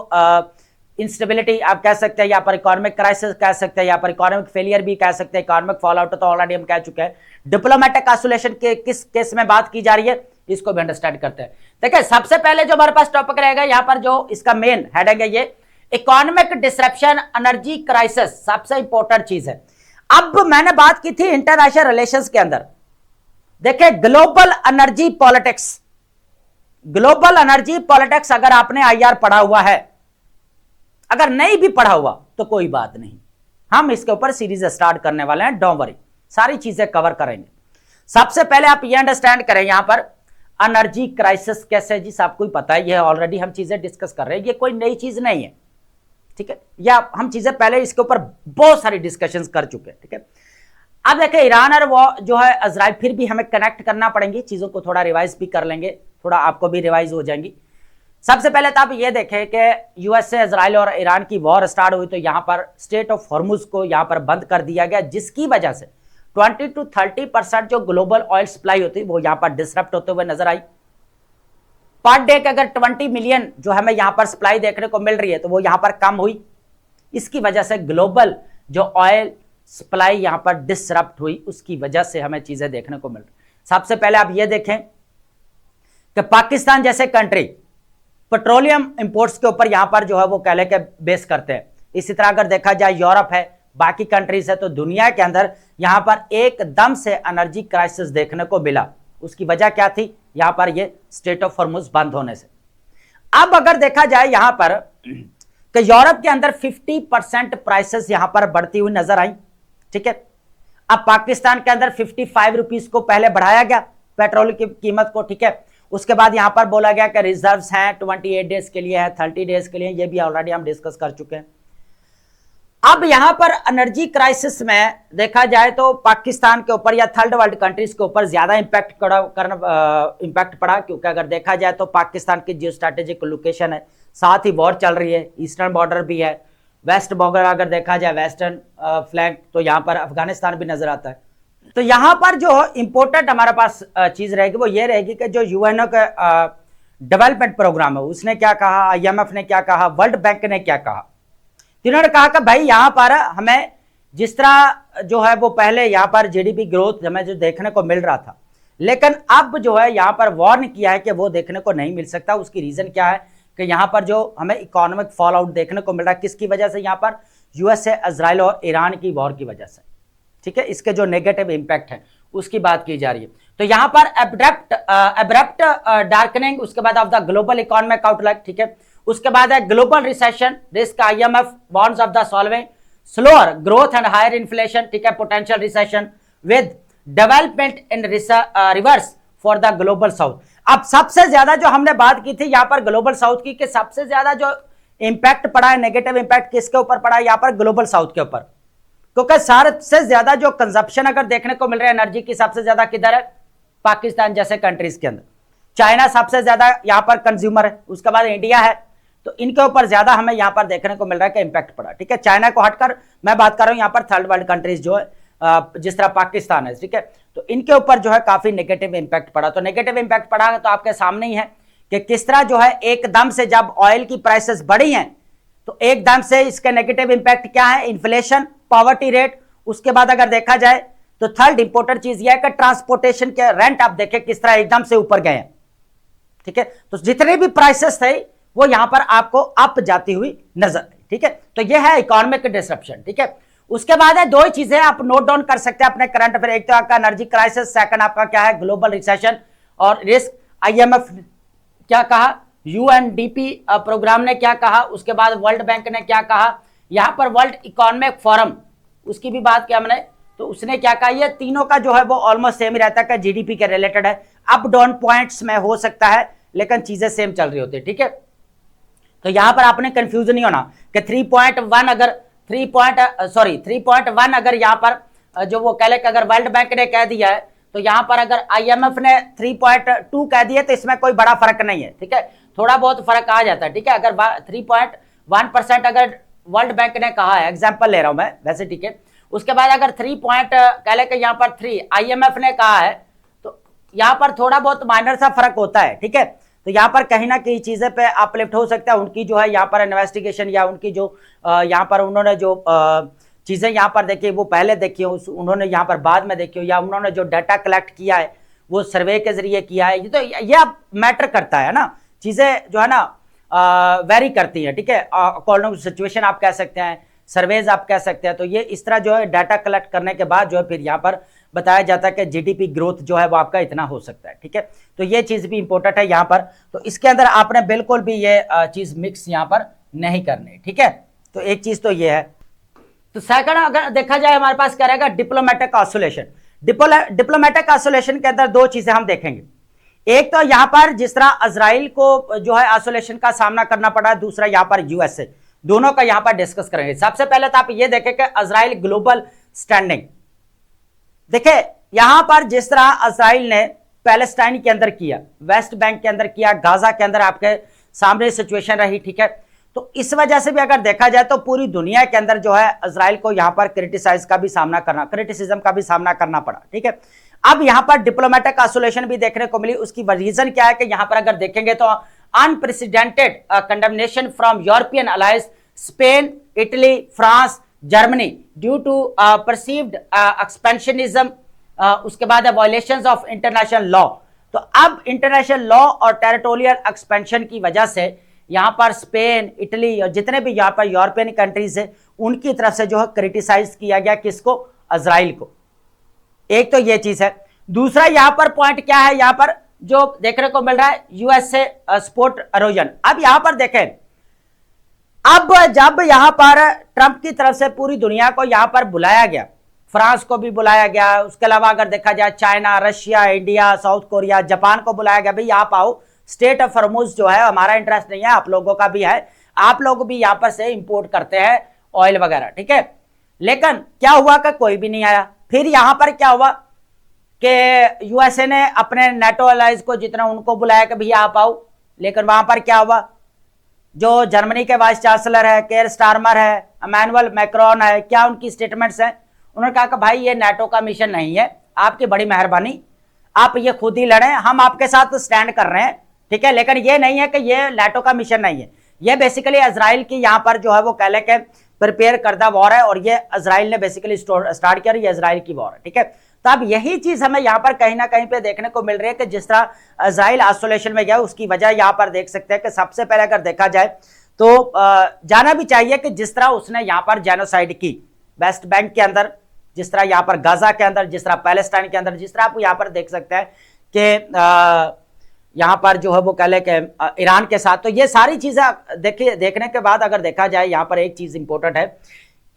S1: इंस्टेबिलिटी आप कह सकते हैं, यहाँ पर इकोनॉमिक क्राइसिस कह सकते हैं, यहाँ पर इकोनॉमिक फेलियर भी कह सकते हैं, इकोनॉमिक फॉल आउट तो ऑलरेडी हम कह चुके हैं। डिप्लोमेटिक आइसोलेशन के किस केस में बात की जा रही है, इसको भी अंडरस्टैंड करते हैं। देखिए सबसे पहले जो हमारे पास टॉपिक रहेगा यहाँ पर, जो इसका मेन हेडिंग है ये इकोनॉमिक डिसरप्शन, एनर्जी क्राइसिस, सबसे इंपॉर्टेंट चीज है। अब मैंने बात की थी इंटरनेशनल रिलेशंस के अंदर, देखिए global energy politics, global energy politics अगर आपने आईआर पढ़ा हुआ है, अगर नहीं भी पढ़ा हुआ तो कोई बात नहीं, हम इसके ऊपर सीरीज स्टार्ट करने वाले हैं, डोंट वरी, सारी चीजें कवर करेंगे। सबसे पहले आप ये अंडरस्टैंड करें यहां पर एनर्जी क्राइसिस कैसे है जी, सबको ही पता है, ये ऑलरेडी हम चीजें डिस्कस कर रहे हैं, ये कोई नई चीज नहीं है, ठीक है, या हम चीजें पहले इसके ऊपर बहुत सारी डिस्कशंस कर चुके हैं, ठीक है। अब देखिए ईरान और वो जो है इजराइल, फिर भी हमें कनेक्ट करना पड़ेंगे, चीजों को थोड़ा रिवाइज भी कर लेंगे, थोड़ा आपको भी रिवाइज हो जाएंगी। सबसे पहले तो आप ये देखें कि यूएस से इजराइल और ईरान की वॉर स्टार्ट हुई, तो यहां पर स्टेट ऑफ हॉर्मुज को यहां पर बंद कर दिया गया, जिसकी वजह से 20 to 30% जो ग्लोबल ऑयल सप्लाई होती है वो यहां पर डिसरप्ट होते हुए नजर आई। पर डे के अगर 20 मिलियन जो हमें यहां पर सप्लाई देखने को मिल रही है, तो वो यहां पर कम हुई, इसकी वजह से ग्लोबल जो ऑयल सप्लाई यहां पर डिसरप्ट हुई, उसकी वजह से हमें चीजें देखने को मिल रही। सबसे पहले आप ये देखें कि पाकिस्तान जैसे कंट्री पेट्रोलियम इंपोर्ट्स के ऊपर यहां पर जो है वो कह लेके बेस करते हैं। इसी तरह अगर देखा जाए यूरोप है, बाकी कंट्रीज है, तो दुनिया के अंदर यहां पर एकदम से एनर्जी क्राइसिस देखने को मिला। उसकी वजह क्या थी, यहां पर ये स्टेट ऑफ हॉर्मुज बंद होने से। अब अगर देखा जाए यहां पर कि यूरोप के अंदर 50% प्राइसेस यहां पर बढ़ती हुई नजर आई, ठीक है। अब पाकिस्तान के अंदर 55 रुपीज को पहले बढ़ाया गया पेट्रोल की कीमत को, ठीक है। उसके बाद यहां पर बोला गया कि रिजर्व्स हैं 28 डेज के लिए है, 30 डेज के लिए, ये भी ऑलरेडी हम डिस्कस कर चुके हैं। अब यहां पर एनर्जी क्राइसिस में देखा जाए तो पाकिस्तान के ऊपर या थर्ड वर्ल्ड कंट्रीज के ऊपर ज्यादा इंपैक्ट पड़ा, क्योंकि अगर देखा जाए तो पाकिस्तान की जियो स्ट्रैटेजिक लोकेशन है, साथ ही वॉर चल रही है, ईस्टर्न बॉर्डर भी है, वेस्ट बॉर्डर अगर देखा जाए वेस्टर्न फ्लैंक, तो यहां पर अफगानिस्तान भी नजर आता है। तो यहां पर जो इंपॉर्टेंट हमारे पास चीज रहेगी वो ये रहेगी कि जो यूएनओ का डेवलपमेंट प्रोग्राम है उसने क्या कहा, आईएमएफ ने क्या कहा, वर्ल्ड बैंक ने क्या कहा। इन्होंने कहा कि भाई यहां पर हमें जिस तरह जो है वो पहले यहां पर जीडीपी ग्रोथ हमें जो देखने को मिल रहा था, लेकिन अब जो है यहां पर वार्न किया है कि वो देखने को नहीं मिल सकता। उसकी रीजन क्या है कि यहां पर जो हमें इकोनॉमिक फॉल आउट देखने को मिल रहा है, किसकी वजह से, यहां पर यूएसए, इजराइल और ईरान की वॉर की वजह से, ठीक है। इसके जो नेगेटिव इंपैक्ट है उसकी बात की जा रही है। तो यहां पर एब्रप्ट डार्कनिंग, उसके बाद of the global economic outlook, ठीक है। उसके बाद है global recession risk, IMF warns of the solving slower growth and higher inflation, ठीक है, potential recession with development in reverse for the global south. अब सबसे ज्यादा जो हमने बात की थी यहां पर ग्लोबल साउथ की, कि सबसे ज्यादा जो इंपैक्ट पड़ा है, नेगेटिव इंपैक्ट किसके ऊपर पड़ा है, यहां पर ग्लोबल साउथ के ऊपर, क्योंकि सबसे ज्यादा जो कंजप्शन अगर देखने को मिल रहा है एनर्जी की, सबसे ज्यादा किधर है, पाकिस्तान जैसे कंट्रीज के अंदर। चाइना सबसे ज्यादा यहां पर कंज्यूमर है, उसके बाद इंडिया है, तो इनके ऊपर ज्यादा हमें यहां पर देखने को मिल रहा है कि इंपैक्ट पड़ा, ठीक है। चाइना को हटकर मैं बात कर रहा हूं यहां पर थर्ड वर्ल्ड कंट्रीज जो है, जिस तरह पाकिस्तान है, ठीक है, तो इनके ऊपर जो है काफी नेगेटिव इंपैक्ट पड़ा। तो नेगेटिव इंपैक्ट पड़ा तो आपके सामने ही है कि किस तरह जो है एकदम से जब ऑयल की प्राइसेस बढ़ी हैं, तो एकदम से इसका नेगेटिव इंपैक्ट क्या है, इन्फ्लेशन, पॉवर्टी रेट। उसके बाद अगर देखा जाए तो थर्ड इंपॉर्टेंट चीज यह है कि ट्रांसपोर्टेशन के रेंट आप देखें किस तरह एकदम से ऊपर गए हैं, ठीक है। तो जितने भी प्राइसेस थे वो यहां पर आपको अप जाती हुई नजर आई, ठीक है। तो यह है इकोनॉमिक डिसरप्शन, ठीक है। उसके बाद है दो ही चीजें आप नोट डाउन कर सकते हैं अपने करंट अफेयर, एक तो आपका एनर्जी क्राइसिस, सेकंड आपका क्या है, ग्लोबल रिसेशन और रिस्क। आईएमएफ क्या कहा, यूएनडीपी प्रोग्राम ने क्या कहा, उसके बाद वर्ल्ड बैंक ने क्या कहा, यहां पर वर्ल्ड इकोनॉमिक फोरम उसकी भी बात किया हमने, तो उसने क्या कहा, ये तीनों का जो है वो ऑलमोस्ट सेम ही रहता है कि जीडीपी के रिलेटेड है। अप डाउन पॉइंट्स में हो सकता है लेकिन चीजें सेम चल रही होती है, ठीक है। तो यहां पर आपने कंफ्यूजन नहीं होना कि 3.1 अगर 3.1 अगर यहां पर जो वो कह ले कि अगर वर्ल्ड बैंक ने कह दिया है, तो यहां पर अगर आईएमएफ ने 3.2 कह दिया तो इसमें कोई बड़ा फर्क नहीं है, ठीक है। थोड़ा बहुत फर्क आ जाता है, ठीक है। अगर 3.1% अगर वर्ल्ड बैंक ने कहा है, एग्जांपल ले रहा हूं मैं वैसे, ठीक है। उसके बाद अगर 3 कह ले कि यहां पर 3 आईएमएफ ने कहा है, तो यहाँ पर थोड़ा बहुत माइनर सा फर्क होता है, ठीक है। तो यहाँ पर कहीं ना कहीं चीजें पे अपलिफ्ट हो सकता है, उनकी जो है यहाँ पर इन्वेस्टिगेशन या उनकी जो यहाँ पर उन्होंने जो चीजें यहाँ पर देखी वो पहले देखी हो, उन्होंने यहाँ पर बाद में देखी हो, या उन्होंने जो डाटा कलेक्ट किया है वो सर्वे के जरिए किया है, ये तो ये अब मैटर करता है ना, चीजें जो है ना वेरी करती है, ठीक है। अकॉर्डिंग टू सिचुएशन आप कह सकते हैं, सर्वेज आप कह सकते हैं। तो ये इस तरह जो है डाटा कलेक्ट करने के बाद जो है फिर यहाँ पर बताया जाता है कि जीडीपी ग्रोथ जो है वो आपका इतना हो सकता है, ठीक है। तो ये चीज भी इंपॉर्टेंट है यहाँ पर। तो इसके अंदर आपने बिल्कुल भी ये चीज मिक्स यहाँ पर नहीं करनी, ठीक है। तो एक चीज तो ये है। तो सेकंड अगर देखा जाए हमारे पास क्या रहेगा, डिप्लोमेटिक आइसोलेशन। डिप्लोमेटिक आइसोलेशन के अंदर दो चीजें हम देखेंगे। एक तो यहां पर जिस तरह इजराइल को जो है आइसोलेशन का सामना करना पड़ा, दूसरा यहां पर यूएसए, दोनों का यहां पर डिस्कस करेंगे। सबसे पहले तो आप ये देखें कि इजराइल ग्लोबल स्टैंडिंग। देखिए यहां पर जिस तरह इजराइल ने पैलेस्टाइन के अंदर किया, वेस्ट बैंक के अंदर किया, गाजा के अंदर आपके सामने सिचुएशन रही, ठीक है। तो इस वजह से भी अगर देखा जाए तो पूरी दुनिया के अंदर जो है इजराइल को यहां पर क्रिटिसिज्म का भी सामना करना पड़ा, ठीक है। अब यहां पर डिप्लोमेटिक आइसोलेशन भी देखने को मिली। उसकी रीजन क्या है कि यहां पर अगर देखेंगे तो unprecedented condemnation from European alliance, Spain, Italy, France, Germany due to perceived expansionism, उसके बाद वायलेशंस ऑफ इंटरनेशनल लॉ। तो अब इंटरनेशनल लॉ और टेरिटोरियल एक्सपेंशन की वजह से यहां पर स्पेन, इटली और जितने भी यहां पर यूरोपियन कंट्रीज है उनकी तरफ से जो है क्रिटिसाइज किया गया, किसको, इजराइल को। एक तो ये चीज है। दूसरा यहां पर पॉइंट क्या है, यहां पर जो देखने को मिल रहा है यूएसए स्पोर्ट एरोजन। अब यहां पर देखें, अब जब यहां पर ट्रंप की तरफ से पूरी दुनिया को यहां पर बुलाया गया, फ्रांस को भी बुलाया गया, उसके अलावा अगर देखा जाए China, Russia, India, south Korea, Japan को बुलाया गया, भाई आप आओ, स्टेट ऑफ हॉर्मुज जो है हमारा इंटरेस्ट नहीं है, आप लोगों का भी है, आप लोग भी यहां पर से इंपोर्ट करते हैं ऑयल वगैरह, ठीक है। लेकिन क्या हुआ कि कोई भी नहीं आया। फिर यहां पर क्या हुआ कि यूएसए ने अपने नेटो अलाइज को जितना उनको बुलाया कि भैया आप आओ, लेकिन वहां पर क्या हुआ, जो जर्मनी के वाइस चांसलर है, केयर स्टारमर है, इमैनुअल मैक्रोन है, क्या उनकी स्टेटमेंट्स हैं, उन्होंने कहा कि भाई ये नेटो का मिशन नहीं है, आपकी बड़ी मेहरबानी, आप ये खुद ही लड़ें, हम आपके साथ स्टैंड कर रहे हैं, ठीक है। लेकिन ये नहीं है कि ये नेटो का मिशन नहीं है, ये बेसिकली इजराइल की यहाँ पर जो है वो कह ले के प्रिपेयर करदा वॉर है, और ये इजराइल ने बेसिकली स्टार्ट किया, ये इजराइल की वॉर है, ठीक है। तो अब यही चीज हमें यहाँ पर कहीं ना कहीं पे देखने को मिल रही है कि जिस तरह इजराइल आइसोलेशन में गया, उसकी वजह यहाँ पर देख सकते हैं कि सबसे पहले अगर देखा जाए तो जाना भी चाहिए कि जिस तरह उसने यहाँ पर जेनोसाइड की वेस्ट बैंक के अंदर, जिस तरह यहाँ पर गाजा के अंदर, जिस तरह पैलेस्टाइन के अंदर, जिस तरह आप यहाँ पर देख सकते हैं कि यहाँ पर जो है वो कह ले कि ईरान के साथ, तो ये सारी चीजें देखने के बाद अगर देखा जाए यहाँ पर एक चीज इंपॉर्टेंट है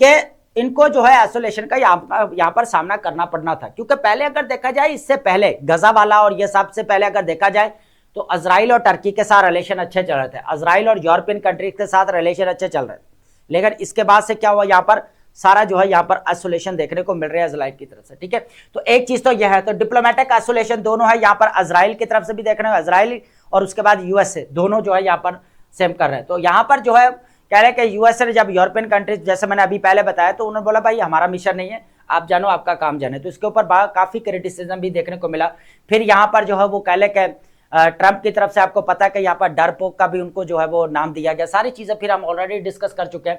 S1: कि इनको जो है आइसोलेशन का यहाँ पर सामना करना पड़ना था, क्योंकि पहले अगर देखा जाए, इससे पहले गजा वाला और ये सबसे पहले अगर देखा जाए तो इजराइल और टर्की के साथ रिलेशन अच्छे चल रहे थे, इजराइल और यूरोपियन कंट्रीज के साथ रिलेशन अच्छे चल रहे थे। लेकिन इसके बाद से क्या हुआ, यहाँ पर सारा जो है यहाँ पर आइसोलेशन देखने को मिल रहा है इजराइल की तरफ से, ठीक है। तो एक चीज तो यह है, तो डिप्लोमेटिक आइसोलेशन दोनों है यहाँ पर इजराइल की तरफ से भी देखने को, इजराइल और उसके बाद यूएसए, दोनों जो है यहाँ पर सेम कर रहे हैं। तो यहाँ पर जो है कह रहे हैं कि यूएसए ने जब यूरोपियन कंट्रीज, जैसे मैंने अभी पहले बताया, तो उन्होंने बोला भाई हमारा मिशन नहीं है, आप जानो, आपका काम जाने। तो इसके ऊपर काफी क्रिटिसिज्म भी देखने को मिला। फिर यहाँ पर जो है वो कह ले कि ट्रंप की तरफ से आपको पता है कि यहाँ पर डरपोक का भी उनको जो है वो नाम दिया गया। सारी चीजें फिर हम ऑलरेडी डिस्कस कर चुके हैं।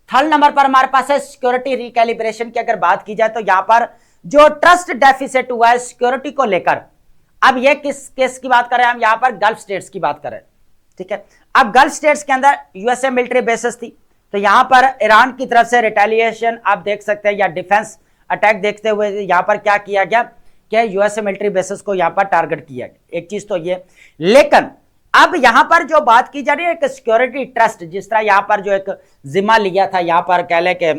S1: थर्ड नंबर पर हमारे पास है सिक्योरिटी रिकैलिब्रेशन की अगर बात की जाए तो यहाँ पर जो ट्रस्ट डेफिसिट हुआ है सिक्योरिटी को लेकर, अब ये किस केस की बात कर रहे हैं हम, यहाँ पर गल्फ स्टेट्स की बात कर रहे हैं, ठीक है। अब गल्फ स्टेट्स के अंदर यूएसए मिलिट्री बेसेस थी, तो यहाँ पर ईरान की तरफ से रिटेलिएशन आप देख सकते हैं, या डिफेंस अटैक देखते हुए यहाँ पर क्या किया गया कि यूएसए मिलिट्री बेसेस को यहाँ पर टारगेट किया गया। एक चीज तो ये, लेकिन अब यहां पर जो बात की जा रही है एक सिक्योरिटी ट्रस्ट, जिस तरह यहां पर जो एक जिम्मा लिया था यहां पर कह ले के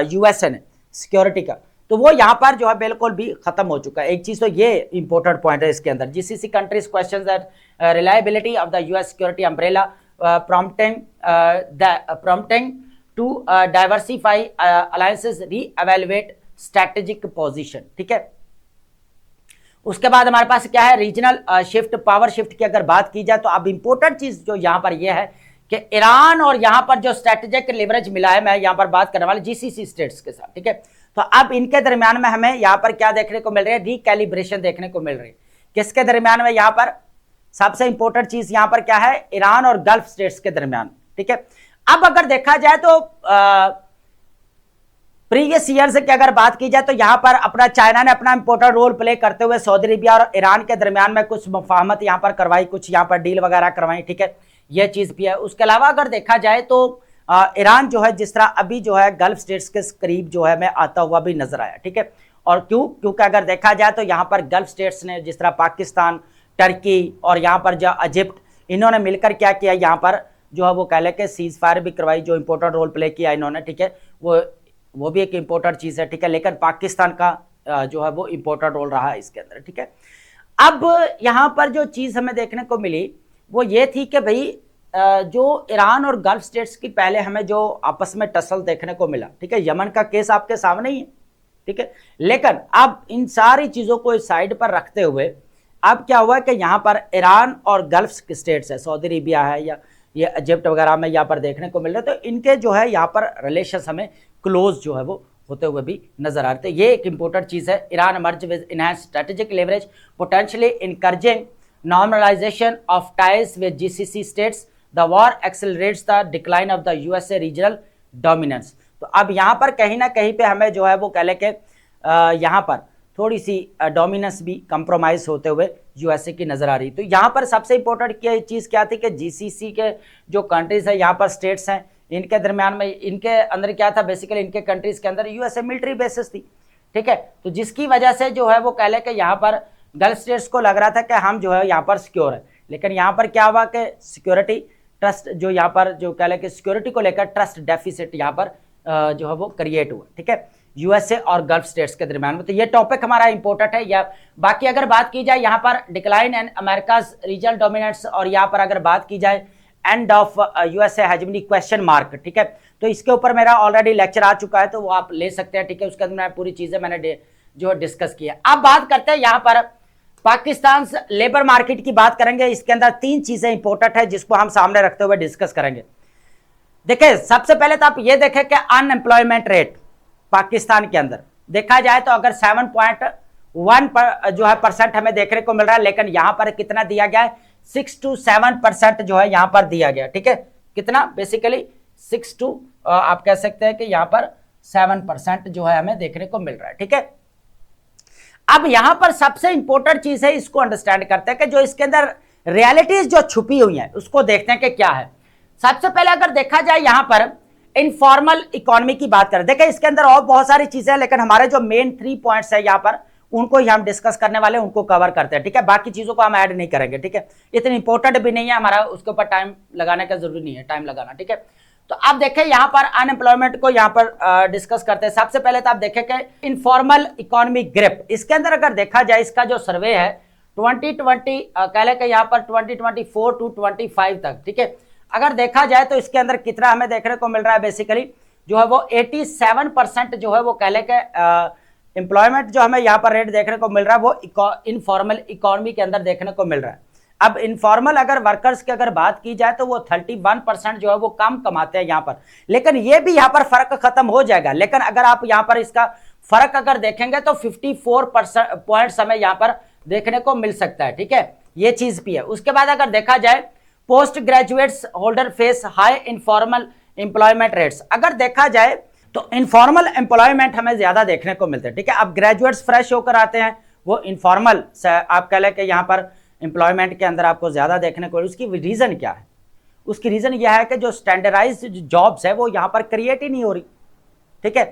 S1: यूएसए ने सिक्योरिटी का, तो वो यहां पर जो है बिल्कुल भी खत्म हो चुका है। एक चीज तो ये इंपॉर्टेंट पॉइंट है इसके अंदर, GCC countries questions that reliability of the US security umbrella prompting to diversify alliances, reevaluate strategic position, ठीक है। उसके बाद हमारे पास क्या है, रीजनल शिफ्ट, पावर शिफ्ट की अगर बात की जाए तो अब इंपॉर्टेंट चीज जो यहां पर यह है कि ईरान और यहां पर जो स्ट्रेटेजिक लेवरेज मिला है, मैं यहां पर बात करने वाले जीसीसी स्टेट्स के साथ, ठीक है। तो अब इनके दरमियान में हमें यहां पर क्या देखने को मिल रहा है, रिकैलिब्रेशन देखने को मिल रही है किसके दरमियान में? यहाँ पर सबसे इंपॉर्टेंट चीज यहाँ पर क्या है? ईरान और गल्फ स्टेट्स के दरमियान, ठीक है। अब अगर देखा जाए तो प्रीवियस ईयर से अगर बात की जाए तो यहाँ पर अपना चाइना ने अपना इंपॉर्टेंट रोल प्ले करते हुए सऊदी अरबिया और ईरान के दरमियान में कुछ मुफाहमत यहाँ पर करवाई, कुछ यहाँ पर डील वगैरह करवाई, ठीक है, यह चीज भी है। उसके अलावा अगर देखा जाए तो ईरान जो है जिस तरह अभी जो है गल्फ स्टेट्स के करीब जो है मैं आता हुआ भी नजर आया, ठीक है। और क्योंकि अगर देखा जाए तो यहाँ पर गल्फ स्टेट्स ने जिस तरह पाकिस्तान, टर्की और यहाँ पर जो इजिप्ट, इन्होंने मिलकर क्या किया, यहाँ पर जो है वो कह लेके सीज फायर भी करवाई, जो इंपॉर्टेंट रोल प्ले किया इन्होंने, ठीक है। वो भी एक इंपॉर्टेंट चीज है, ठीक है। लेकिन पाकिस्तान का जो है वो इंपॉर्टेंट रोल रहा है इसके अंदर, ठीक है। अब यहाँ पर जो चीज हमें देखने को मिली वो ये थी कि भाई जो ईरान और गल्फ स्टेट्स की पहले हमें जो आपस में टसल देखने को मिला, ठीक है, यमन का केस आपके सामने ही है, ठीक है। लेकिन अब इन सारी चीजों को इस साइड पर रखते हुए अब क्या हुआ कि यहाँ पर ईरान और गल्फ स्टेट्स है, सऊदी अरेबिया है या ये इजिप्ट वगैरह में यहाँ पर देखने को मिल रहा है, तो इनके जो है यहाँ पर रिलेशन हमें क्लोज जो है वो होते हुए भी नजर आ रहे थे। ये एक इंपॉर्टेंट चीज है। Iran emerged with enhanced strategic leverage, potentially encouraging normalization of ties with GCC states. The war accelerates the decline of the USA regional dominance. तो अब यहाँ पर कहीं ना कहीं पे हमें जो है वो कह ले के यहाँ पर थोड़ी सी डोमिनेंस भी कंप्रोमाइज होते हुए यूएसए की नजर आ रही। तो यहाँ पर सबसे इंपॉर्टेंट चीज क्या थी कि जीसीसी के जो कंट्रीज है, यहाँ पर स्टेट्स हैं, इनके दरमियान में इनके अंदर क्या था, बेसिकली इनके कंट्रीज के अंदर यूएसए मिलिट्री बेसिस थी, ठीक है। तो जिसकी वजह से जो है वो कह ले कि यहाँ पर गल्फ स्टेट्स को लग रहा था कि हम जो है यहाँ पर सिक्योर है, लेकिन यहाँ पर क्या हुआ कि सिक्योरिटी ट्रस्ट जो यहाँ पर जो कह ले कि सिक्योरिटी को लेकर ट्रस्ट डेफिसिट यहाँ पर जो है वो क्रिएट हुआ, ठीक है, यूएसए और गल्फ स्टेट्स के दरमियान में। तो ये टॉपिक हमारा इंपॉर्टेंट है। या बाकी अगर बात की जाए यहाँ पर decline and America's regional dominance, और यहाँ पर अगर बात की जाए end of USA hegemony question mark, ठीक है, तो इसके ऊपर मेरा ऑलरेडी लेक्चर आ चुका है, तो वो आप ले सकते हैं, ठीक है। उसके अंदर मैं पूरी चीजें मैंने जो डिस्कस किया। अब बात करते हैं यहाँ पर पाकिस्तान लेबर मार्केट की बात करेंगे। इसके अंदर 3 चीजें इंपॉर्टेंट है जिसको हम सामने रखते हुए डिस्कस करेंगे। देखिए सबसे पहले तो आप ये देखें कि अनएम्प्लॉयमेंट रेट पाकिस्तान के अंदर देखा जाए तो अगर 7.1 पर जो है % हमें देखने को मिल रहा है, लेकिन यहां पर कितना दिया गया है, 6 to 7% जो है यहां पर दिया गया, ठीक है। कितना? बेसिकली 6 to आप कह सकते हैं कि यहां पर 7% जो है हमें देखने को मिल रहा है, ठीक है। अब यहां पर सबसे इंपॉर्टेंट चीज है, इसको अंडरस्टैंड करते हैं कि जो इसके अंदर रियलिटीज जो छुपी हुई है उसको देखते हैं कि क्या है। सबसे पहले अगर देखा जाए यहां पर इनफॉर्मल इकोनॉमी की बात करें, देखिए इसके अंदर और बहुत सारी चीजें हैं, लेकिन हमारे जो मेन 3 पॉइंट्स है यहाँ पर उनको ही हम डिस्कस करने वाले, उनको कवर करते हैं, ठीक है। बाकी चीजों को हम ऐड नहीं करेंगे, ठीक है, इतनी इंपॉर्टेंट भी नहीं है, हमारा उसके ऊपर टाइम लगाने का जरूरी नहीं है, टाइम लगाना, ठीक है। तो आप देखें यहाँ पर अनएम्प्लॉयमेंट को यहाँ पर डिस्कस करते हैं। सबसे पहले तो आप देखें कि इनफॉर्मल इकोनॉमी ग्रिप, इसके अंदर अगर देखा जाए इसका जो सर्वे है 2020 कह लें कि यहाँ पर 2024 to 25 तक, ठीक है, अगर देखा जाए तो इसके अंदर कितना हमें देखने को मिल रहा है, बेसिकली जो है वो 87% जो है वो कह ले के एम्प्लॉयमेंट जो हमें यहाँ पर रेट देखने को मिल रहा है वो इनफॉर्मल इकोनॉमी के अंदर देखने को मिल रहा है। अब इनफॉर्मल अगर वर्कर्स की अगर बात की जाए तो वो 31% जो है वो कम कमाते हैं यहाँ पर, लेकिन ये भी यहाँ पर फर्क खत्म हो जाएगा। लेकिन अगर आप यहाँ पर इसका फर्क अगर देखेंगे तो 54% पॉइंट्स हमें यहाँ पर देखने को मिल सकता है, ठीक है, ये चीज भी है। उसके बाद अगर देखा जाए post graduates holder face high informal employment rates, अगर देखा जाए तो इनफॉर्मल एम्प्लॉयमेंट हमें ज्यादा देखने को मिलते हैं, ठीक है। अब ग्रेजुएट्स फ्रेश होकर आते हैं, वो इनफॉर्मल आप कह लें कि यहाँ पर एम्प्लॉयमेंट के अंदर आपको ज्यादा देखने को, उसकी रीजन क्या है? उसकी रीजन यह है कि जो स्टैंडर्डाइज्ड जॉब्स है वो यहाँ पर क्रिएट ही नहीं हो रही, ठीक है।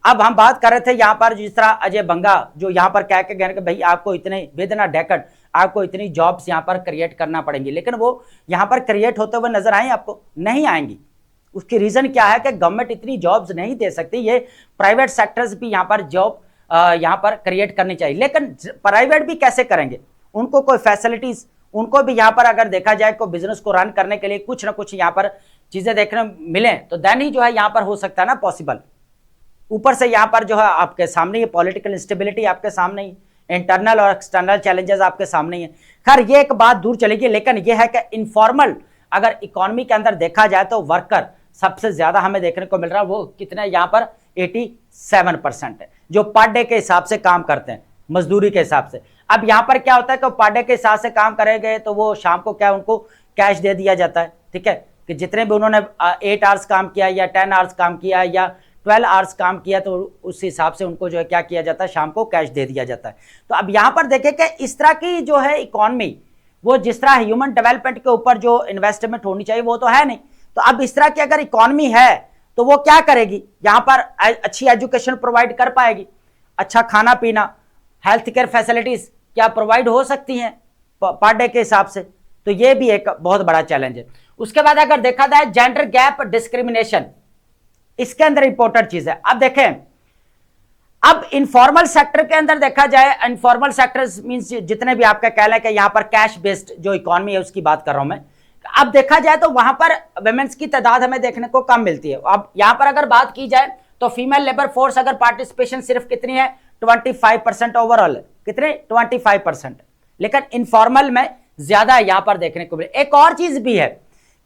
S1: अब हम बात कर रहे थे यहाँ पर जिस तरह अजय बंगा जो यहाँ पर कह के गए कि भाई आपको इतने विदिन डेकेड आपको इतनी जॉब्स यहाँ पर क्रिएट करना पड़ेंगी, लेकिन वो यहाँ पर क्रिएट होते हुए नजर आए आपको? नहीं आएंगी। उसकी रीजन क्या है कि गवर्नमेंट इतनी जॉब्स नहीं दे सकती, ये प्राइवेट सेक्टर्स भी यहाँ पर जॉब यहाँ पर क्रिएट करनी चाहिए। लेकिन प्राइवेट भी कैसे करेंगे? उनको कोई फैसिलिटीज, उनको भी यहाँ पर अगर देखा जाए को बिजनेस को रन करने के लिए कुछ ना कुछ यहाँ पर चीजें देखने मिले तो देन ही जो है यहाँ पर हो सकता है ना पॉसिबल। ऊपर से यहाँ पर जो है आपके सामने ये पॉलिटिकल इंस्टेबिलिटी आपके सामने ही, इंटरनल और एक्सटर्नल चैलेंजेस आपके सामने ही है। खैर ये एक बात दूर चलेगी, लेकिन ये है कि इनफॉर्मल अगर इकोनॉमी के अंदर देखा जाए तो वर्कर सबसे ज्यादा हमें देखने को मिल रहा है, वो कितने यहाँ पर 87% है जो पर डे के हिसाब से काम करते हैं, मजदूरी के हिसाब से। अब यहाँ पर क्या होता है कि पर डे के हिसाब से काम करेंगे तो वो शाम को क्या उनको कैश दे दिया जाता है, ठीक है, कि जितने भी उन्होंने 8 आवर्स काम किया या 10 आवर्स काम किया या 12 आवर्स काम किया तो उस हिसाब से उनको जो है क्या किया जाता है, शाम को कैश दे दिया जाता है। तो अब यहाँ पर देखें कि इस तरह की जो है इकॉनमी, वो जिस तरह ह्यूमन डेवलपमेंट के ऊपर जो इन्वेस्टमेंट होनी चाहिए वो तो है नहीं। तो अब इस तरह की अगर इकॉनमी है तो वो क्या करेगी, यहाँ पर अच्छी एजुकेशन प्रोवाइड कर पाएगी, अच्छा खाना पीना, हेल्थ केयर फैसिलिटीज क्या प्रोवाइड हो सकती हैं पर डे के हिसाब से। तो ये भी एक बहुत बड़ा चैलेंज है। उसके बाद अगर देखा जाए जेंडर गैप डिस्क्रिमिनेशन, इसके अंदर इंपॉर्टेंट चीज है। अब देखें, अब इनफॉर्मल सेक्टर के अंदर देखा जाए, इनफॉर्मल सेक्टर मींस जितने भी आपका कह लें कि यहां पर कैश बेस्ड जो इकोनॉमी है उसकी बात कर रहा हूं मैं। अब देखा जाए तो वहां पर वुमेन्स की तादाद हमें देखने को कम मिलती है। अब यहां पर अगर बात की जाए तो फीमेल लेबर फोर्स अगर पार्टिसिपेशन सिर्फ कितनी है, 25% ओवरऑल, कितने 25%, लेकिन इनफॉर्मल में ज्यादा यहां पर देखने को मिले। एक और चीज भी है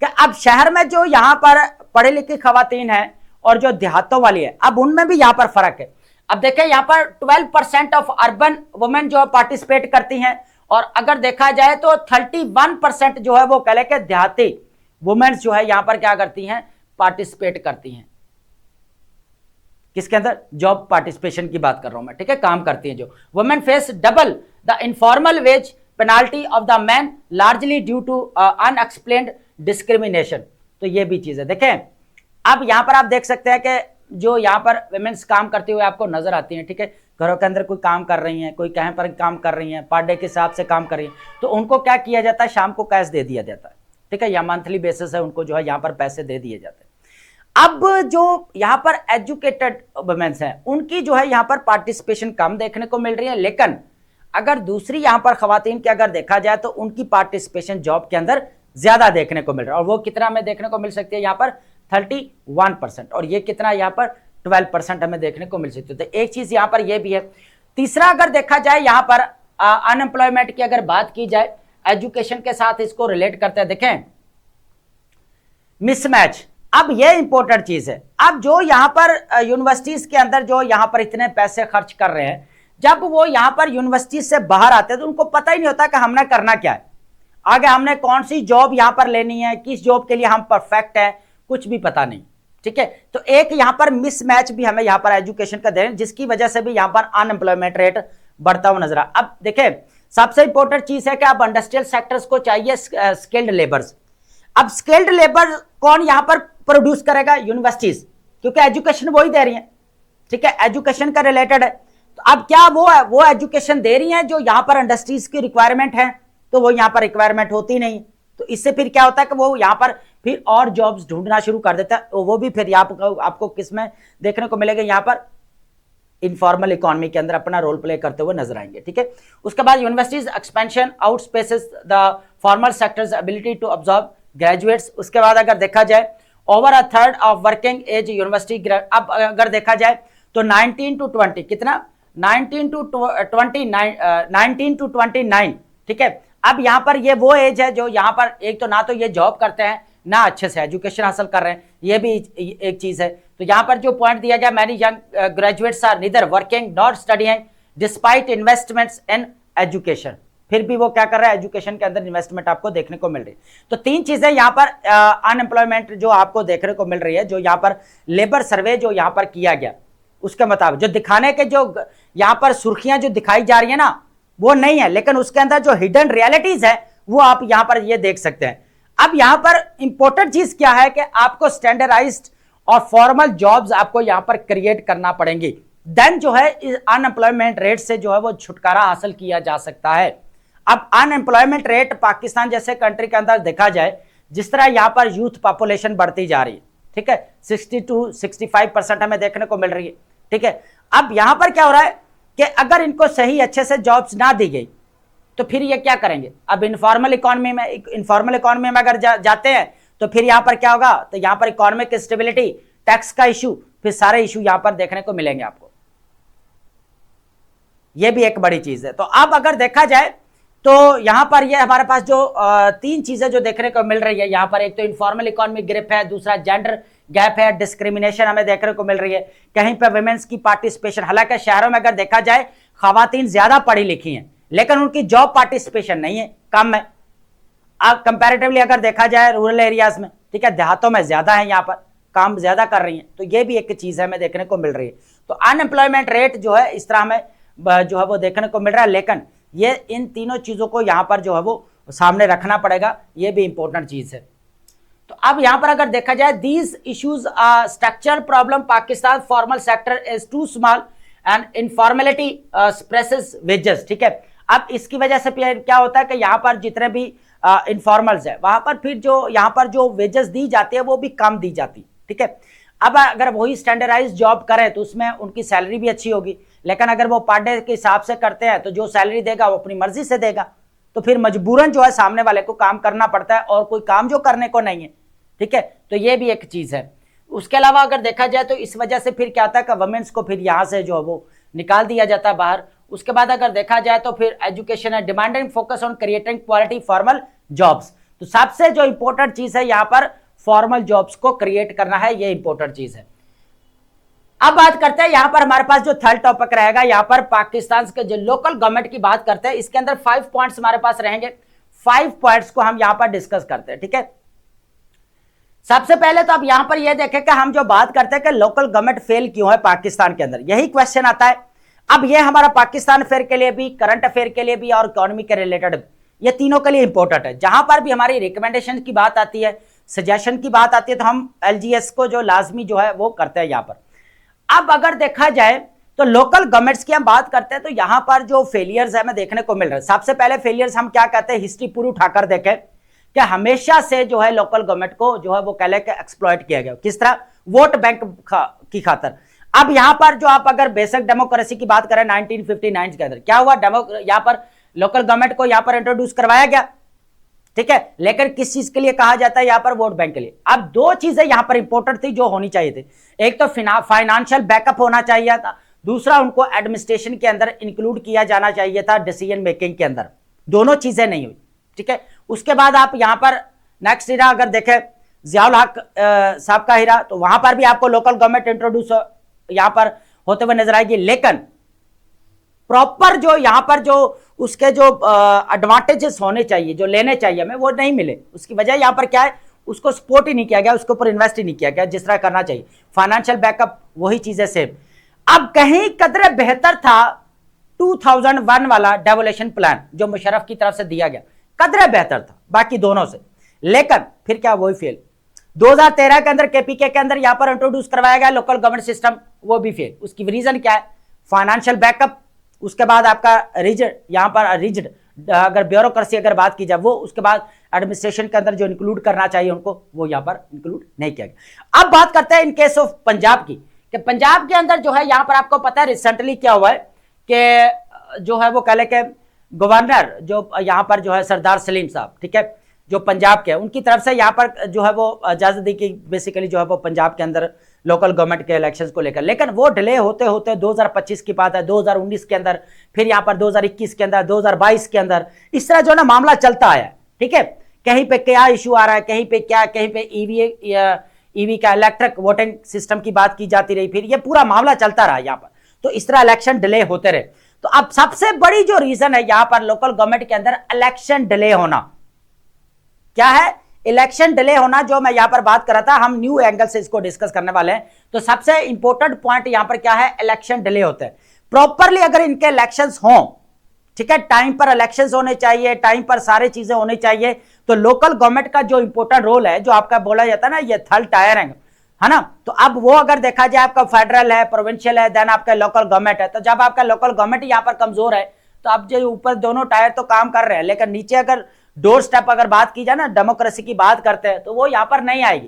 S1: कि अब शहर में जो यहां पर पढ़े लिखी खवातीन है और जो देहातों वाली है, अब उनमें भी यहां पर फर्क है। अब देखें यहां पर 12% ऑफ अर्बन वुमेन जो पार्टिसिपेट करती हैं और अगर देखा जाए तो 31% जो है वो कह ले के देहाती वुमेन्स जो है यहां पर क्या करती हैं, पार्टिसिपेट करती हैं। किसके अंदर, जॉब पार्टिसिपेशन की बात कर रहा हूं मैं, ठीक है, काम करती हैं जो। Women face double the informal wage penalty of the man largely due to unexplained discrimination. तो ये भी चीज है। देखें अब यहां पर आप देख सकते हैं कि जो यहाँ पर वुमेन्स काम करते हुए आपको नजर आती हैं, ठीक है, घरों के अंदर कोई काम कर रही हैं, कोई कहीं पर काम कर रही हैं, पर डे के हिसाब से काम कर रही हैं, तो उनको क्या किया जाता है, शाम को कैश दे दिया जाता है, ठीक है, या मंथली बेसिस है उनको जो है यहाँ पर पैसे दे दिए जाते हैं। अब जो यहाँ पर एजुकेटेड वुमेन्स हैं उनकी जो है यहाँ पर पार्टिसिपेशन कम देखने को मिल रही है, लेकिन अगर दूसरी यहाँ पर खवातीन की अगर देखा जाए तो उनकी पार्टिसिपेशन जॉब के अंदर ज्यादा देखने को मिल रहा है। और वो कितना हमें देखने को मिल सकती है, यहाँ पर 31%, और ये कितना यहाँ पर 12% हमें देखने को मिल सकती है। तो एक चीज यहाँ पर ये भी है। तीसरा अगर देखा जाए यहाँ पर अनएम्प्लॉयमेंट की अगर बात की जाए, एजुकेशन के साथ इसको रिलेट करते हैं, देखें मिसमैच। अब ये इंपॉर्टेंट चीज है। अब जो यहाँ पर यूनिवर्सिटीज के अंदर जो यहाँ पर इतने पैसे खर्च कर रहे हैं, जब वो यहाँ पर यूनिवर्सिटी से बाहर आते हैं तो उनको पता ही नहीं होता कि हमने करना क्या है, आगे हमने कौन सी जॉब यहाँ पर लेनी है, किस जॉब के लिए हम परफेक्ट है, कुछ भी पता नहीं, ठीक है। तो एक यहाँ पर मिसमैच भी हमें यहाँ पर एजुकेशन का दे रहे हैं, जिसकी वजह से भी यहाँ पर अनएम्प्लॉयमेंट रेट बढ़ता हुआ नजर आ। अब देखें सबसे इंपॉर्टेंट चीज है कि अब इंडस्ट्रियल सेक्टर्स को चाहिए स्किल्ड लेबर्स। अब स्किल्ड लेबर कौन यहाँ पर प्रोड्यूस करेगा, यूनिवर्सिटीज, क्योंकि एजुकेशन वही दे रही है, ठीक है, एजुकेशन का रिलेटेड है। तो अब क्या वो एजुकेशन दे रही है जो यहाँ पर इंडस्ट्रीज की रिक्वायरमेंट है, तो वो यहाँ पर रिक्वायरमेंट होती नहीं। तो इससे फिर क्या होता है कि वो यहाँ पर फिर और जॉब्स ढूंढना शुरू कर देता है, तो वो भी फिर आपको किस में देखने को मिलेगा, यहाँ पर इनफॉर्मल इकोनॉमी के अंदर अपना रोल प्ले करते हुए नजर आएंगे, ठीक है। उसके बाद universities expansion outpaces the formal sectors ability to absorb graduates. उसके बाद अगर देखा जाए over a third of working age university, अब अगर देखा जाए तो 19 to 20, कितना 19 to 29, ठीक है। अब यहाँ पर ये वो एज है जो यहाँ पर एक तो ना तो ये जॉब करते हैं ना अच्छे से एजुकेशन हासिल कर रहे हैं, ये भी एक चीज है। तो यहाँ पर जो पॉइंट दिया गया, many young graduates are neither working not studying despite investments in education, फिर भी वो क्या कर रहा है, एजुकेशन के अंदर इन्वेस्टमेंट आपको देखने को मिल रही है। तो तीन चीजें यहाँ पर अनएम्प्लॉयमेंट जो आपको देखने को मिल रही है, जो यहाँ पर लेबर सर्वे जो यहाँ पर किया गया उसके मुताबिक जो दिखाने के जो यहाँ पर सुर्खियां जो दिखाई जा रही है ना वो नहीं है, लेकिन उसके अंदर जो हिडन रियलिटीज है वो आप यहाँ पर ये देख सकते हैं। अब यहाँ पर इंपॉर्टेंट चीज क्या है कि आपको स्टैंडर्डाइज्ड और फॉर्मल जॉब्स आपको यहाँ पर क्रिएट करना पड़ेंगी, देन जो है अनएम्प्लॉयमेंट रेट से जो है वो छुटकारा हासिल किया जा सकता है। अब अनएम्प्लॉयमेंट रेट पाकिस्तान जैसे कंट्री के अंदर देखा जाए, जिस तरह यहाँ पर यूथ पॉपुलेशन बढ़ती जा रही है, ठीक है, 60 to 65% हमें देखने को मिल रही है, ठीक है। अब यहाँ पर क्या हो रहा है कि अगर इनको सही अच्छे से जॉब्स ना दी गई तो फिर ये क्या करेंगे। अब इनफॉर्मल इकोनॉमी में अगर जाते हैं तो फिर यहाँ पर क्या होगा, तो यहाँ पर इकोनॉमिक स्टेबिलिटी, टैक्स का इशू, फिर सारे इशू यहाँ पर देखने को मिलेंगे आपको, ये भी एक बड़ी चीज है। तो अब अगर देखा जाए तो यहाँ पर ये हमारे पास जो तीन चीजें जो देखने को मिल रही है यहाँ पर, एक तो इनफॉर्मल इकोनॉमी ग्रिप है, दूसरा जेंडर गैप है, डिस्क्रिमिनेशन हमें देखने को मिल रही है, कहीं पर वुमेन्स की पार्टिसिपेशन, हालांकि शहरों में अगर देखा जाए खवातीन ज्यादा पढ़ी लिखी हैं लेकिन उनकी जॉब पार्टिसिपेशन नहीं है, कम है। अब कंपैरेटिवली अगर देखा जाए रूरल एरियाज में, ठीक है, देहातों में ज्यादा है, यहाँ पर काम ज्यादा कर रही हैं, तो ये भी एक चीज है हमें देखने को मिल रही है। तो अनएम्प्लॉयमेंट रेट जो है इस तरह हमें जो है वो देखने को मिल रहा है, लेकिन ये इन तीनों चीजों को यहाँ पर जो है वो सामने रखना पड़ेगा, ये भी इंपॉर्टेंट चीज है। तो अब यहां पर अगर देखा जाए these issues structure problem Pakistan formal sector is too small and informality suppresses wages, ठीक है। अब इसकी वजह से क्या होता है कि यहाँ पर जितने भी इनफॉर्मल्स है वहां पर फिर जो यहाँ पर जो वेजेस दी जाती है वो भी कम दी जाती, ठीक है। अब अगर वही स्टैंडर्डाइज जॉब करें तो उसमें उनकी सैलरी भी अच्छी होगी, लेकिन अगर वो पर डे के हिसाब से करते हैं तो जो सैलरी देगा वो अपनी मर्जी से देगा, तो फिर मजबूरन जो है सामने वाले को काम करना पड़ता है और कोई काम जो करने को नहीं है, ठीक है। तो ये भी एक चीज है। उसके अलावा अगर देखा जाए तो इस वजह से फिर क्या होता है कि वुमेन्स को फिर यहाँ से जो है वो निकाल दिया जाता है बाहर। उसके बाद अगर देखा जाए तो फिर एजुकेशन है, demanding focus on creating quality formal jobs. तो सबसे जो इंपॉर्टेंट चीज है यहाँ पर फॉर्मल जॉब्स को क्रिएट करना है, ये इंपॉर्टेंट चीज है। अब बात करते हैं यहाँ पर हमारे पास जो थर्ड टॉपिक रहेगा, यहाँ पर पाकिस्तान के जो लोकल गवर्नमेंट की बात करते हैं, इसके अंदर 5 पॉइंट्स हमारे पास रहेंगे। 5 पॉइंट्स को हम यहाँ पर डिस्कस करते हैं, ठीक है। सबसे पहले तो अब यहां पर यह देखें कि हम जो बात करते हैं कि लोकल गवर्नमेंट फेल क्यों है पाकिस्तान के अंदर, यही क्वेश्चन आता है। अब यह हमारा पाकिस्तान अफेयर के लिए भी, करंट अफेयर के लिए भी और इकोनॉमी के रिलेटेड, ये तीनों के लिए इंपॉर्टेंट है। जहां पर भी हमारी रिकमेंडेशन की बात आती है, सजेशन की बात आती है, तो हम एलजीएस को जो लाजमी जो है वो करते हैं यहाँ पर। अब अगर देखा जाए तो लोकल गवर्नमेंट्स की हम बात करते हैं तो यहां पर जो फेलियर्स है हमें देखने को मिल रहा है। सबसे पहले फेलियर्स हम क्या कहते हैं, हिस्ट्री पूरी उठाकर देखें कि हमेशा से जो है लोकल गवर्नमेंट को जो है वो कह ले के एक्सप्लॉइट किया गया, किस तरह, वोट बैंक की खातर। अब यहां पर जो आप अगर बेसिक डेमोक्रेसी की बात करें 1959 के अंदर क्या हुआ, यहां पर लोकल गवर्नमेंट को यहां पर इंट्रोड्यूस करवाया गया, ठीक है, लेकिन किस चीज के लिए कहा जाता है, यहां पर वोट बैंक के लिए। अब दो चीजें यहां पर इंपॉर्टेंट थी जो होनी चाहिए थी, एक तो फाइनेंशियल बैकअप होना चाहिए था, दूसरा उनको एडमिनिस्ट्रेशन के अंदर इंक्लूड किया जाना चाहिए था डिसीजन मेकिंग के अंदर। दोनों चीजें नहीं हुई, ठीक है। उसके बाद आप यहां पर नेक्स्ट हीरा अगर देखें जियाउल हक साहब का हीरा, तो वहां पर भी आपको लोकल गवर्नमेंट इंट्रोड्यूस यहां पर होते हुए नजर आएगी, लेकिन प्रॉपर जो यहां पर जो उसके जो एडवांटेजेस होने चाहिए, जो लेने चाहिए हमें, वो नहीं मिले। उसकी वजह यहां पर क्या है, उसको सपोर्ट ही नहीं किया गया, उसके ऊपर इन्वेस्ट ही नहीं किया गया जिस तरह करना चाहिए। फाइनेंशियल बैकअप वही चीजें सेम। अब कहीं कदरे बेहतर था 2001 वाला डेवोल्यूशन प्लान जो मुशर्रफ की तरफ से दिया गया, कदरे बेहतर था बाकी दोनों से, लेकिन फिर क्या वही फेल। 2013 के अंदर केपीके के अंदर यहां पर इंट्रोड्यूस करवाया गया लोकल गवर्नमेंट सिस्टम, वो भी फेल। उसकी रीजन क्या है, फाइनेंशियल बैकअप, उसके बाद आपका रिजिड, यहां पर रिजिड अगर ब्यूरोक्रेसी अगर बात की जाए वो, उसके बाद एडमिनिस्ट्रेशन के अंदर जो इंक्लूड करना चाहिए उनको, वो यहां पर इंक्लूड नहीं किया गया। अब बात करते हैं इन केस ऑफ पंजाब की, कि पंजाब के अंदर जो है यहां पर आपको पता है रिसेंटली क्या हुआ है कि जो है वो कह ले के गवर्नर जो यहां पर जो है सरदार सलीम साहब, ठीक है, जो पंजाब के, उनकी तरफ से यहां पर जो है वो इजाजत दी कि बेसिकली जो है वो पंजाब के अंदर लोकल गवर्नमेंट के इलेक्शंस को लेकर, लेकिन वो डिले होते होते 2025 की बात है, 2019 के अंदर, फिर यहां पर 2021 के अंदर, 2022 के अंदर, इस तरह जो है ना मामला चलता आया, ठीक है। कहीं पे क्या इशू आ रहा है, कहीं पे क्या, कहीं पे ईवी का इलेक्ट्रिक वोटिंग सिस्टम की बात की जाती रही, फिर ये पूरा मामला चलता रहा यहां पर। तो इस तरह इलेक्शन डिले होते रहे। तो अब सबसे बड़ी जो रीजन है यहां पर लोकल गवर्नमेंट के अंदर इलेक्शन डिले होना, क्या है, इलेक्शन डिले होना, जो मैं यहां पर बात कर रहा था, हम न्यू एंगल से इसको डिस्कस करने वाले हैं। तो सबसे इंपॉर्टेंट पॉइंट यहां पर क्या है, इलेक्शन डिले होते हैं। प्रॉपरली अगर इनके इलेक्शंस हों, ठीक है, टाइम पर इलेक्शंस होने चाहिए, टाइम पर सारी चीजें होनी चाहिए, तो लोकल गवर्नमेंट का जो इंपॉर्टेंट रोल है, जो आपका बोला जाता है ना, ये थर्ड टायर है ना, तो अब वो अगर देखा जाए आपका फेडरल है, प्रोविंशियल है, देन आपका लोकल गवर्नमेंट है। तो जब आपका लोकल गवर्नमेंट यहां पर कमजोर है, तो अब जो ऊपर दोनों टायर तो काम कर रहे हैं, लेकिन नीचे अगर डोर स्टेप अगर बात की जाए ना, डेमोक्रेसी की बात करते हैं, तो वो यहां पर नहीं आएगी,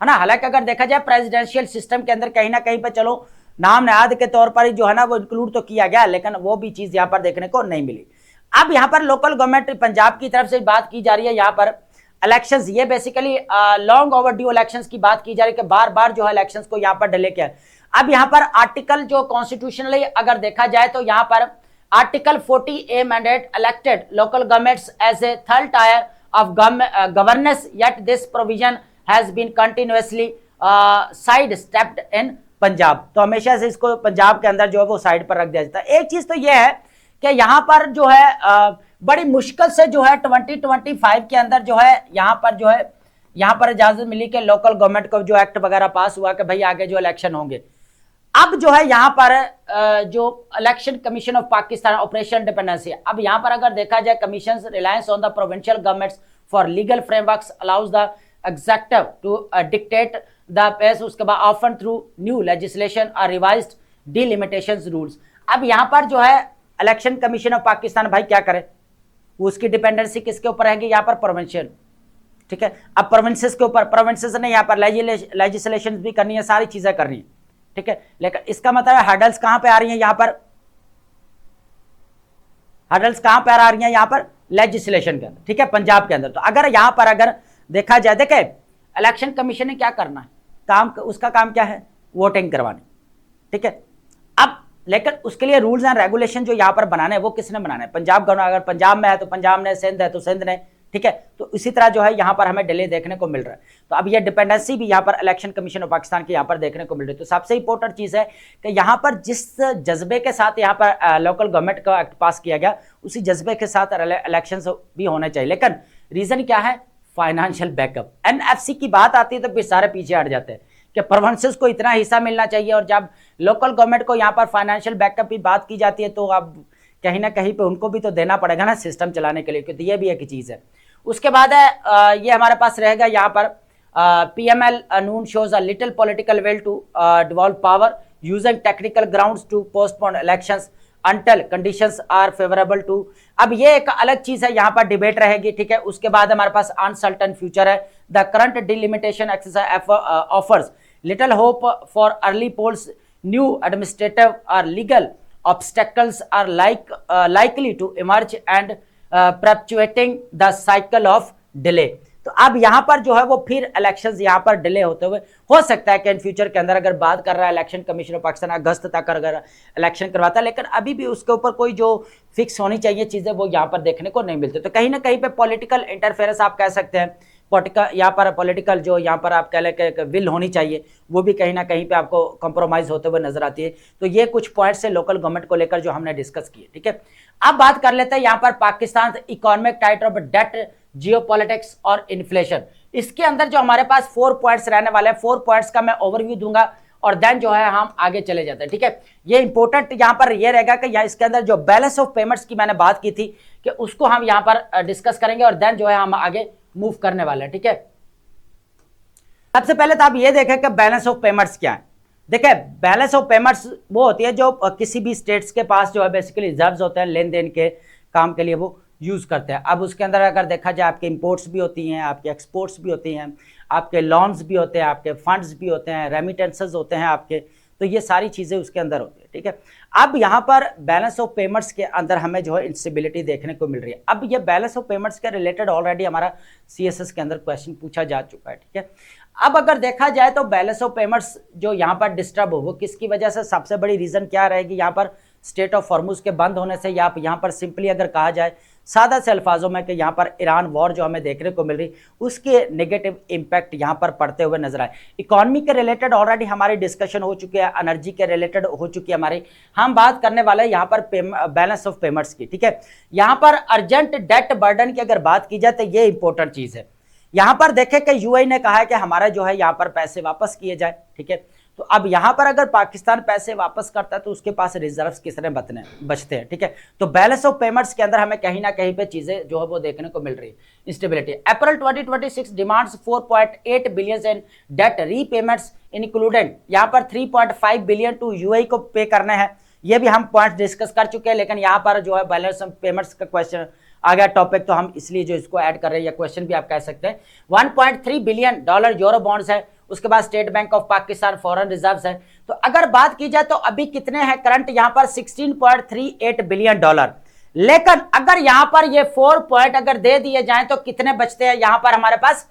S1: है ना। हालांकि अगर देखा जाए प्रेसिडेंशियल सिस्टम के अंदर कहीं ना कहीं पर चलो नाम नयाद के तौर पर जो है ना वो इंक्लूड तो किया गया, लेकिन वो भी चीज यहां पर देखने को नहीं मिली। अब यहां पर लोकल गवर्नमेंट पंजाब की तरफ से बात की जा रही है, यहां पर इलेक्शंस, ये basically long over due elections की बात की जा रही है कि बार बार जो है इलेक्शंस को यहां पर डिले किया। अब यहां पर आर्टिकल जो कॉन्स्टिट्यूशनली अगर देखा जाए तो यहां पर article 40A mandate elected local governments as a third tier of governance, yet this provision has been continuously sidestepped in Punjab. तो हमेशा से इसको पंजाब के अंदर जो है वो साइड पर रख दिया जाता है। एक चीज तो यह है कि यहाँ पर जो है बड़ी मुश्किल से जो है 2025 के अंदर जो है यहाँ पर इजाजत मिली कि लोकल गवर्नमेंट को जो एक्ट वगैरह पास हुआ कि भाई आगे जो इलेक्शन होंगे। अब जो है यहाँ पर जो election commission of Pakistan operation dependency, अब यहाँ पर अगर देखा जाए commission reliance on the provincial governments for legal frameworks allows the executive to dictate the pace, उसके बाद ऑफन थ्रू न्यू लेजिस्लेशन और रिवाइज्ड डिलिमिटेशंस रूल्स। अब यहाँ पर जो है इलेक्शन कमीशन ऑफ पाकिस्तान भाई क्या करे, उसकी डिपेंडेंसी किसके ऊपर रहेगी, यहाँ पर प्रोविंशियल, ठीक है। अब प्रोविंसेस के ऊपर, प्रोविंसेस ने यहाँ पर लेजिस्लेशन भी करनी है, सारी चीजें करनी है, ठीक है। लेकिन इसका मतलब हर्डल्स कहां पे आ रही हैं, यहाँ पर हर्डल्स कहां पर आ रही हैं, यहाँ पर लेजिस्लेशन के अंदर, ठीक है, पंजाब के अंदर। तो अगर यहाँ पर अगर देखा जाए, देखे इलेक्शन कमीशन ने क्या करना है, काम उसका काम क्या है, वोटिंग करवानी, ठीक है। अब लेकिन उसके लिए रूल्स एंड रेगुलेशन जो यहाँ पर बनाने हैं वो किसने बनाने हैं, पंजाब गवर्नमेंट। अगर पंजाब में है तो पंजाब ने, सिंध है तो सिंध ने, ठीक है। तो इसी तरह जो है यहाँ पर हमें डिले देखने को मिल रहा है। तो अब ये डिपेंडेंसी भी यहाँ पर इलेक्शन कमीशन ऑफ पाकिस्तान के यहाँ पर देखने को मिल रही है। तो सबसे इंपॉर्टेंट चीज है कि यहाँ पर जिस जज्बे के साथ यहाँ पर लोकल गवर्नमेंट का एक्ट पास किया गया, उसी जज्बे के साथ इलेक्शन भी होने चाहिए। लेकिन रीजन क्या है, फाइनेंशियल बैकअप। एनएफसी की बात आती है तो सारे पीछे हट जाते हैं कि प्रोविंसेस को इतना हिस्सा मिलना चाहिए, और जब लोकल गवर्नमेंट को यहाँ पर फाइनेंशियल बैकअप की बात की जाती है तो अब कहीं ना कहीं पे उनको भी तो देना पड़ेगा ना सिस्टम चलाने के लिए, क्योंकि ये भी एक चीज है। उसके बाद है ये हमारे पास रहेगा यहाँ पर PML Noon shows a little political will to devolve power using technical grounds to postpone elections until conditions are favourable to. अब ये एक अलग चीज है, यहाँ पर डिबेट रहेगी, ठीक है। उसके बाद हमारे पास अनसर्टन फ्यूचर है। The current delimitation exercise offers little hope for early polls, new administrative और legal obstacles are likely to emerge and perpetuating the cycle of delay। तो अब यहाँ पर जो है वो फिर इलेक्शंस यहाँ पर डिले होते हुए हो सकता है कि इन फ्यूचर के अंदर, अगर बात कर रहा है इलेक्शन कमीशन ऑफ पाकिस्तान अगस्त तक अगर इलेक्शन करवाता है, लेकिन अभी भी उसके ऊपर कोई जो फिक्स होनी चाहिए चीजें वो यहाँ पर देखने को नहीं मिलती। तो कहीं ना कहीं पे पॉलिटिकल इंटरफेरेंस आप कह सकते हैं, यहाँ पर पॉलिटिकल जो यहाँ पर आप कह लें कि विल होनी चाहिए, वो भी कहीं ना कहीं पे आपको कॉम्प्रोमाइज होते हुए नजर आती है। तो ये कुछ पॉइंट्स है लोकल गवर्नमेंट को लेकर जो हमने डिस्कस किए, ठीक है। अब बात कर लेते हैं यहाँ पर Pakistan economic tight of debt, geopolitics और इन्फ्लेशन। इसके अंदर जो हमारे पास 4 पॉइंट्स रहने वाले हैं, 4 पॉइंट्स का मैं ओवरव्यू दूंगा और देन जो है हम आगे चले जाते हैं, ठीक है। ये इंपॉर्टेंट यहाँ पर ये रहेगा कि यहाँ इसके अंदर जो बैलेंस ऑफ पेमेंट्स की मैंने बात की थी कि उसको हम यहाँ पर डिस्कस करेंगे और देन जो है हम आगे मूव करने वाले हैं, ठीक है। सबसे पहले तो आप ये देखें कि बैलेंस ऑफ पेमेंट्स क्या है। देखिए बैलेंस ऑफ पेमेंट्स वो होती है जो किसी भी स्टेट्स के पास जो है बेसिकली रिजर्व्स होते हैं, लेन देन के काम के लिए वो यूज करते हैं। अब उसके अंदर अगर देखा जाए आपके इंपोर्ट्स भी होती हैं, आपके एक्सपोर्ट्स भी होती हैं, आपके लोन्स भी होते हैं, आपके फंड्स भी होते हैं, रेमिटेंसेस होते हैं आपके, तो ये सारी चीज़ें उसके अंदर होती है, ठीक है। अब यहाँ पर बैलेंस ऑफ पेमेंट्स के अंदर हमें जो है इंस्टेबिलिटी देखने को मिल रही है। अब ये बैलेंस ऑफ पेमेंट्स के रिलेटेड ऑलरेडी हमारा सीएसएस के अंदर क्वेश्चन पूछा जा चुका है, ठीक है। अब अगर देखा जाए तो बैलेंस ऑफ पेमेंट्स जो यहाँ पर डिस्टर्ब हो वो किसकी वजह से, सबसे बड़ी रीजन क्या रहेगी यहाँ पर, स्टेट ऑफ हॉर्मुज के बंद होने से, या यहाँ पर सिंपली अगर कहा जाए सादा से अल्फाजों में कि यहाँ पर ईरान वॉर जो हमें देखने को मिल रही उसके नेगेटिव इंपैक्ट यहाँ पर पड़ते हुए नजर आए। इकोनॉमी के रिलेटेड ऑलरेडी हमारी डिस्कशन हो चुकी है, एनर्जी के रिलेटेड हो चुकी है हमारी। हम बात करने वाले हैं यहाँ पर बैलेंस ऑफ पेमेंट्स की, ठीक है। यहाँ पर अर्जेंट डेट बर्डन की अगर बात की जाए तो ये इंपॉर्टेंट चीज है। यहाँ पर देखें कि यूएई ने कहा है कि हमारा जो है यहाँ पर पैसे वापस किए जाए, ठीक है। तो अब यहाँ पर अगर पाकिस्तान पैसे वापस करता है तो उसके पास रिजर्व्स कितने बचते हैं, ठीक है। तो बैलेंस ऑफ पेमेंट्स के अंदर हमें कहीं ना कहीं पे चीजें जो है वो देखने को मिल रही है, instability. April 2026 demands 4.8 billion in debt repayments included यहाँ पर 3.5 बिलियन टू यूएई को पे करने हैं। ये भी हम पॉइंट डिस्कस कर चुके हैं, लेकिन यहाँ पर जो है बैलेंस ऑफ पेमेंट्स का क्वेश्चन आ गया टॉपिक, तो हम इसलिए जो इसको ऐड कर रहे हैं, या क्वेश्चन भी आप कह सकते हैं। 1.3 बिलियन डॉलर यूरो बॉन्ड्स है, उसके बाद state bank of Pakistan foreign reserves है। तो अगर बात की जाए तो अभी कितने हैं करंट यहाँ पर 16.38 बिलियन डॉलर। लेकिन अगर यहाँ पर ये 4 पॉइंट अगर दे दिए जाएं तो कितने बचते हैं, यहाँ पर हमारे पास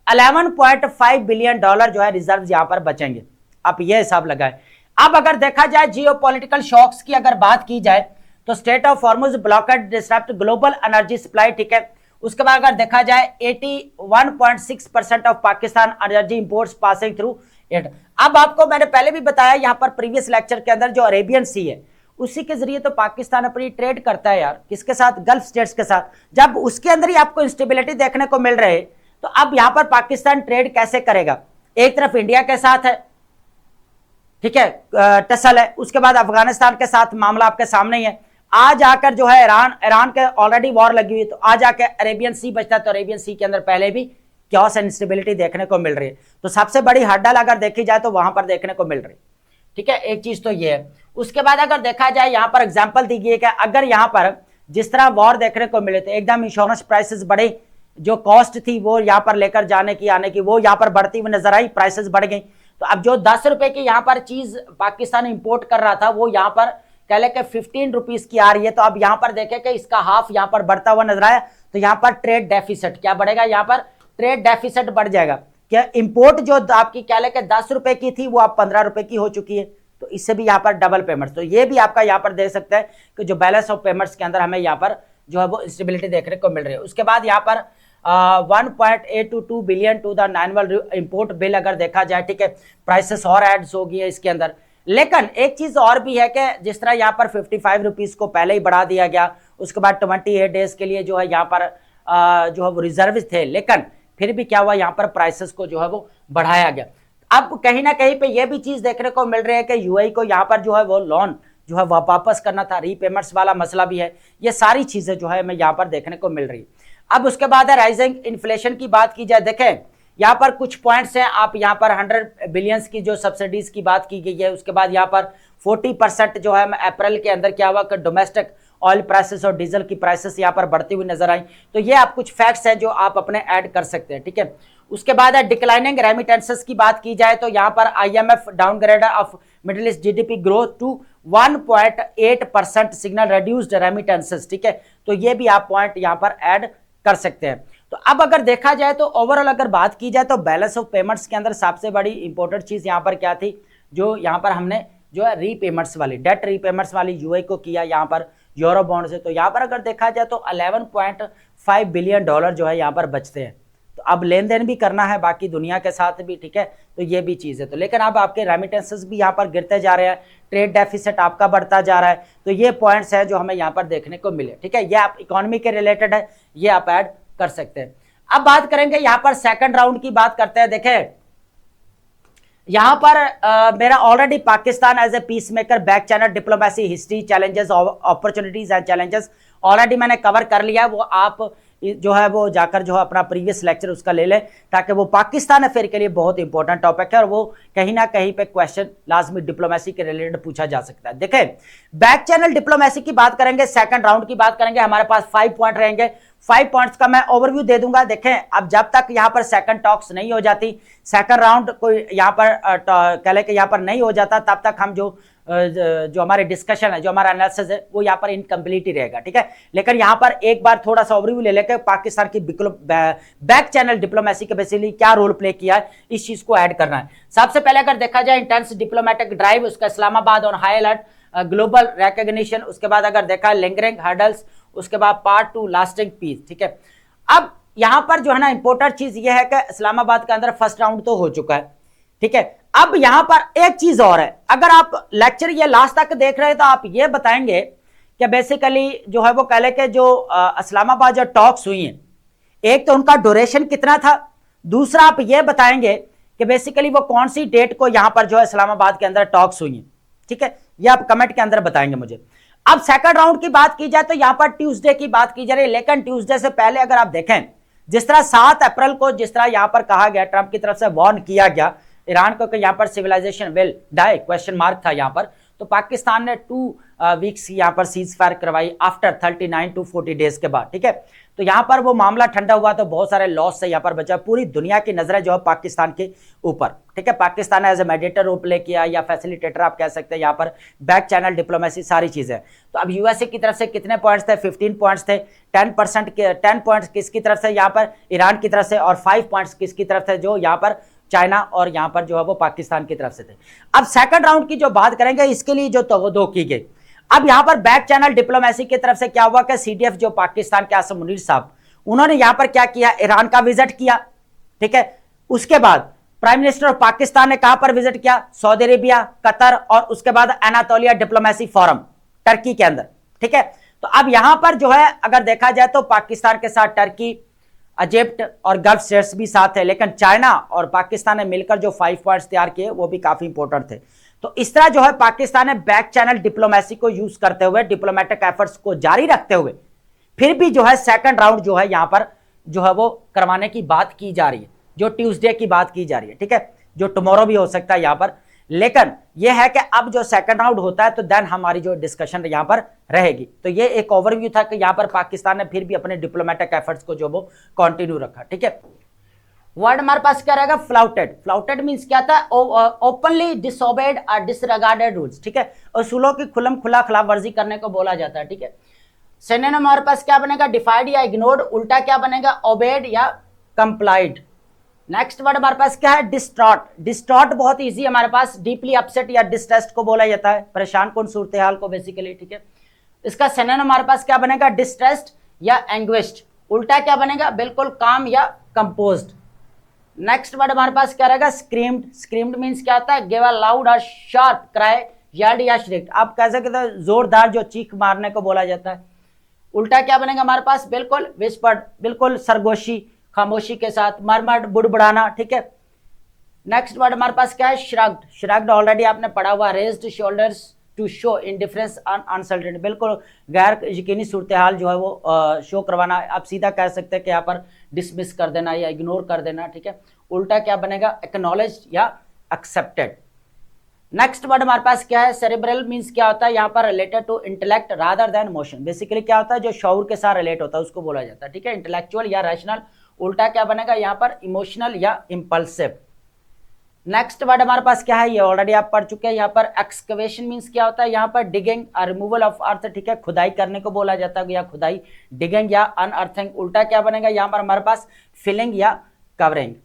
S1: 11.5 बिलियन डॉलर जो है रिजर्व यहाँ पर बचेंगे। आप ये हिसाब लगाए। अब अगर देखा जाए जियोपॉलिटिकल शॉक्स की अगर बात की जाए तो state of Hormuz blockade disrupt global energy supply, ठीक है। उसके बाद अगर देखा जाए 81.6% of Pakistan energy imports passing through it. अब आपको मैंने पहले भी बताया यहाँ पर प्रीवियस लेक्चर के अंदर जो अरेबियन सी है उसी के जरिए तो पाकिस्तान अपनी ट्रेड करता है यार, किसके साथ? गल्फ स्टेट्स के साथ। जब उसके अंदर ही आपको इंस्टेबिलिटी देखने को मिल रहे तो अब यहां पर पाकिस्तान ट्रेड कैसे करेगा? एक तरफ इंडिया के साथ है, ठीक है, टसल है, उसके बाद अफगानिस्तान के साथ मामला आपके सामने ही है। आज आकर जो है ईरान के ऑलरेडी वॉर लगी हुई, तो आज आकर अरेबियन सी बचता है, तो अरेबियन सी के अंदर पहले भी क्योस एंड इंस्टेबिलिटी देखने को मिल रही है। तो सबसे बड़ी हड्डल अगर देखी जाए तो वहां पर देखने को मिल रही है, ठीक है, एक चीज तो ये है। उसके बाद अगर देखा जाए यहां पर एग्जांपल दी गई है कि अगर यहां पर जिस तरह वॉर देखने को मिले तो एकदम इंश्योरेंस प्राइसेस बढ़े, जो कॉस्ट थी वो यहां पर लेकर जाने की आने की वो यहां पर बढ़ती हुई नजर आई, प्राइसेस बढ़ गई। तो अब जो 10 रुपए की यहां पर चीज पाकिस्तान इंपोर्ट कर रहा था वो यहां पर कह ले कि 15 रुपीज की आ रही है। तो अब यहां पर देखें कि इसका हाफ यहां पर बढ़ता हुआ नजर आया, तो यहां पर ट्रेड डेफिसिट क्या बढ़ेगा? यहां पर ट्रेड डेफिसिट बढ़ जाएगा। क्या इंपोर्ट जो आपकी कह ले कि 10 रुपए की थी वो अब 15 रुपए की हो चुकी है, तो इससे भी यहाँ पर डबल पेमेंट्स। तो ये भी आपका यहाँ पर देख सकते हैं कि जो बैलेंस ऑफ पेमेंट्स के अंदर हमें यहाँ पर जो है वो स्टेबिलिटी देखने को मिल रही है। उसके बाद यहाँ पर 1.822 billion to the annual import bill अगर देखा जाए, ठीक है, प्राइसेस और एड्स होगी है इसके अंदर। लेकिन एक चीज और भी है कि जिस तरह यहाँ पर 55 रुपीज को पहले ही बढ़ा दिया गया, उसके बाद 28 डेज के लिए जो है यहाँ पर जो है वो रिजर्व थे, लेकिन फिर भी क्या हुआ, यहाँ पर प्राइसेस को जो है वो बढ़ाया गया। अब कहीं ना कहीं पे ये भी चीज देखने को मिल रही है कि यूएई को यहाँ पर जो है वो लोन जो है वापस करना था, रीपेमेंट्स वाला मसला भी है। ये सारी चीजें जो है हमें यहाँ पर देखने को मिल रही है। अब उसके बाद है राइजिंग इन्फ्लेशन की बात की जाए, देखें यहाँ पर कुछ पॉइंट्स हैं। आप यहाँ पर 100 बिलियंस की जो सब्सिडीज की बात की गई है, उसके बाद यहाँ पर 40% जो है अप्रैल के अंदर क्या हुआ कि डोमेस्टिक ऑयल प्राइसेस और डीजल की प्राइसेस यहाँ पर बढ़ती हुई नजर आई। तो ये आप कुछ फैक्ट्स हैं जो आप अपने ऐड कर सकते हैं, ठीक है। उसके बाद है डिक्लाइनिंग रेमिटेंसेस की बात की जाए तो यहाँ पर IMF downgrade of Middle East GDP growth to 1.8% signal reduced remittances, ठीक है। तो ये भी आप पॉइंट यहाँ पर ऐड कर सकते हैं। तो अब अगर देखा जाए तो ओवरऑल अगर बात की जाए तो बैलेंस ऑफ पेमेंट्स के अंदर सबसे बड़ी इंपॉर्टेंट चीज यहाँ पर क्या थी, जो यहाँ पर हमने जो है रीपेमेंट्स वाली डेट रीपेमेंट्स वाली यूएई को किया यहाँ पर यूरो बॉन्ड से। तो यहाँ पर अगर देखा जाए तो 11.5 बिलियन डॉलर जो है यहाँ पर बचते हैं। तो अब लेन देन भी करना है बाकी दुनिया के साथ भी, ठीक है। तो ये भी चीज़ है। तो लेकिन अब आपके रेमिटेंसेस भी यहाँ पर गिरते जा रहे हैं, ट्रेड डेफिसिट आपका बढ़ता जा रहा है। तो ये पॉइंट्स हैं जो हमें यहाँ पर देखने को मिले, ठीक है। ये आप इकोनॉमी के रिलेटेड है, ये आप ऐड कर सकते हैं। अब बात करेंगे यहाँ पर सेकंड राउंड की बात करते हैं। देखें यहां पर मेरा already Pakistan as a peace maker, back channel diplomacy, history, challenges, opportunities and challenges already मैंने कवर कर लिया है। वो आप जो है वो जाकर जो है अपना प्रीवियस लेक्चर उसका ले लें, ताकि वो पाकिस्तान अफेयर के लिए बहुत इंपॉर्टेंट टॉपिक है और वो कहीं ना कहीं पे क्वेश्चन लाजमी डिप्लोमेसी के रिलेटेड पूछा जा सकता है। देखें बैक चैनल डिप्लोमेसी की बात करेंगे, सेकंड राउंड की बात करेंगे, हमारे पास 5 पॉइंट रहेंगे। 5 पॉइंट्स का मैं ओवरव्यू दे दूंगा। देखें अब जब तक यहां पर सेकंड टॉक्स नहीं हो जाती, सेकंड राउंड कोई यहां पर कह ले कि यहां पर नहीं हो जाता, तब तक हम जो हमारे डिस्कशन है, जो हमारा एनालिसिस है, वो यहाँ पर इनकम्प्लीट ही रहेगा, ठीक है। लेकिन यहाँ पर एक बार थोड़ा सा ओवरव्यू ले लेकर पाकिस्तान की बैक चैनल डिप्लोमेसी के बेसिकली क्या रोल प्ले किया है, इस चीज को ऐड करना है। सबसे पहले अगर देखा जाए इंटेंस डिप्लोमेटिक ड्राइव, उसका Islamabad on high alert, global recognition, उसके बाद अगर देखा लिंगरिंग हर्डल्स, उसके बाद पार्ट 2 लास्टिंग पीस, ठीक है। अब यहां पर जो है ना इंपॉर्टेंट चीज ये है कि इस्लामाबाद के अंदर फर्स्ट राउंड तो हो चुका है, ठीक है। अब यहां पर एक चीज और है, अगर आप लेक्चर ये लास्ट तक देख रहे हैं तो आप ये बताएंगे कि बेसिकली जो है वो कह ले कि जो इस्लामाबाद जो टॉक्स हुई हैं, एक तो उनका ड्यूरेशन कितना था, दूसरा आप ये बताएंगे कि बेसिकली वो कौन सी डेट को यहां पर जो है इस्लामाबाद के अंदर टॉक्स हुई हैं, ठीक है। ये आप कमेंट के अंदर बताएंगे मुझे। अब सेकंड राउंड की बात की जाए तो यहां पर ट्यूसडे की बात की जा रही है, लेकिन ट्यूसडे से पहले अगर आप देखें, जिस तरह 7 अप्रैल को जिस तरह यहां पर कहा गया, ट्रंप की तरफ से वार्न किया गया ईरान को कि यहां पर civilisation will die, question mark था यहां पर, तो पाकिस्तान ने 2 वीक्स यहां पर सीज फायर करवाई आफ्टर 39 to 40 डेज के बाद, ठीक है। तो यहां पर वो मामला ठंडा हुआ तो बहुत सारे लॉस से यहां पर बचा। पूरी दुनिया की नजरें जो है पाकिस्तान के ऊपर, ठीक है। पाकिस्तान ने as a mediator role play किया या फैसिलिटेटर आप कह सकते हैं, यहां पर बैक चैनल डिप्लोमेसी, सारी चीजें। तो अब यूएसए की तरफ से कितने पॉइंट्स थे? 15 पॉइंट्स थे। 10 पॉइंट्स किसकी तरफ से? यहां पर ईरान की तरफ से। और 5 पॉइंट्स किसकी तरफ से? जो यहां पर चाइना और यहां पर जो है वो पाकिस्तान की तरफ से थे। अब सेकंड राउंड की जो बात करेंगे, इसके लिए जो तवज्जो की गई, अब यहां पर बैक चैनल डिप्लोमेसी की तरफ से क्या हुआ कि सीडीएफ जो पाकिस्तान के आसिम मुनीर साहब, उन्होंने यहां पर क्या किया, ईरान का विजिट किया, ठीक है। उसके बाद प्राइम मिनिस्टर ऑफ पाकिस्तान ने कहां पर विजिट किया? सऊदी अरेबिया, कतर, और उसके बाद एनातोलिया डिप्लोमेसी फोरम, टर्की के अंदर, ठीक है। तो अब यहां पर जो है अगर देखा जाए तो पाकिस्तान के साथ टर्की, इजिप्ट और गल्फ स्टेट्स भी साथ है, लेकिन चाइना और पाकिस्तान ने मिलकर जो 5 पॉइंट्स तैयार किए वो भी काफी इंपॉर्टेंट थे। तो इस तरह जो है पाकिस्तान ने बैक चैनल डिप्लोमेसी को यूज करते हुए, डिप्लोमेटिक एफर्ट्स को जारी रखते हुए फिर भी जो है सेकंड राउंड जो है यहां पर जो है वो करवाने की बात की जा रही है, जो ट्यूसडे की बात की जा रही है, ठीक है, जो टुमारो भी हो सकता है यहां पर। लेकिन यह है कि अब जो सेकंड राउंड होता है तो देन हमारी जो डिस्कशन यहां पर रहेगी। तो ये एक ओवरव्यू था कि यहां पर पाकिस्तान ने फिर भी अपने डिप्लोमेटिक एफर्ट्स को जो वो कंटिन्यू रखा, ठीक है। वर्ड हमारे पास क्या रहेगा, फ्लाउटेड। फ्लाउटेड मींस क्या था, ओपनली डिसओबेड और डिसरिगार्डेड रूल्स, ठीक है, उसूलों की खुलम खुला खिलाफ वर्जी करने को बोला जाता है, ठीक है। सिनोनिम हमारे पास क्या बनेगा, डिफाइड या इग्नोर्ड, उल्टा क्या बनेगा, ओबेड या कंप्लाइड। नेक्स्ट वर्ड हमारे पास क्या है, डिस्ट्रॉट। डिस्ट्रॉट बहुत इजी हमारे पास, डीपली अपसेट या डिस्ट्रेस्ड को बोला जाता है, परेशान कौन सूरत हाल को बेसिकली, ठीक है। इसका सिनोनिम हमारे पास क्या बनेगा, डिस्ट्रेस्ड या एंग्विश्ड, उल्टा क्या बनेगा, बिल्कुल काम या कंपोज्ड। नेक्स्ट वर्ड हमारे पास क्या रहेगा, स्क्रीम्ड। स्क्रीम्ड मींस क्या होता है, गिव अ लाउड और शार्प क्राई, यल्ड या श्रिक्ड, आप कह सकते हो जोरदार जो चीख मारने को बोला जाता है। उल्टा क्या बनेगा हमारे पास, बिल्कुल विस्पर्ड, बिल्कुल सरगोशी, खामोशी के साथ, मरमर, बुड़बुड़ाना, ठीक है। नेक्स्ट वर्ड हमारे पास क्या है, श्रग्ड। श्रग्ड ऑलरेडी आपने पढ़ा हुआ, raised shoulders to show indifference on uncertainty, बिल्कुल गैर यकीनी सूरत हाल जो है वो शो करवाना, आप सीधा कह सकते हैं कि यहाँ पर डिसमिस कर देना या इग्नोर कर देना, ठीक है। उल्टा क्या बनेगा, एक्नॉलेज्ड या एक्सेप्टेड। नेक्स्ट वर्ड हमारे पास क्या है, सेरेब्रल मींस क्या होता है, यहाँ पर related to intellect rather than emotion, basically क्या होता है, जो शऊर के साथ रिलेट होता है उसको बोला जाता है, ठीक है, इंटेलेक्चुअल या रैशनल। उल्टा क्या बनेगा यहाँ पर, इमोशनल या इंपल्सिव। नेक्स्ट वर्ड हमारे पास क्या है, ये ऑलरेडी आप पढ़ चुके हैं, यहाँ पर एक्सकवेशन मींस क्या होता है, यहाँ पर डिगिंग रिमूवल ऑफ अर्थ, ठीक है, खुदाई करने को बोला जाता है, या खुदाई, डिगिंग या अनअर्थिंग। उल्टा क्या बनेगा यहाँ पर हमारे पास, फिलिंग या कवरिंग।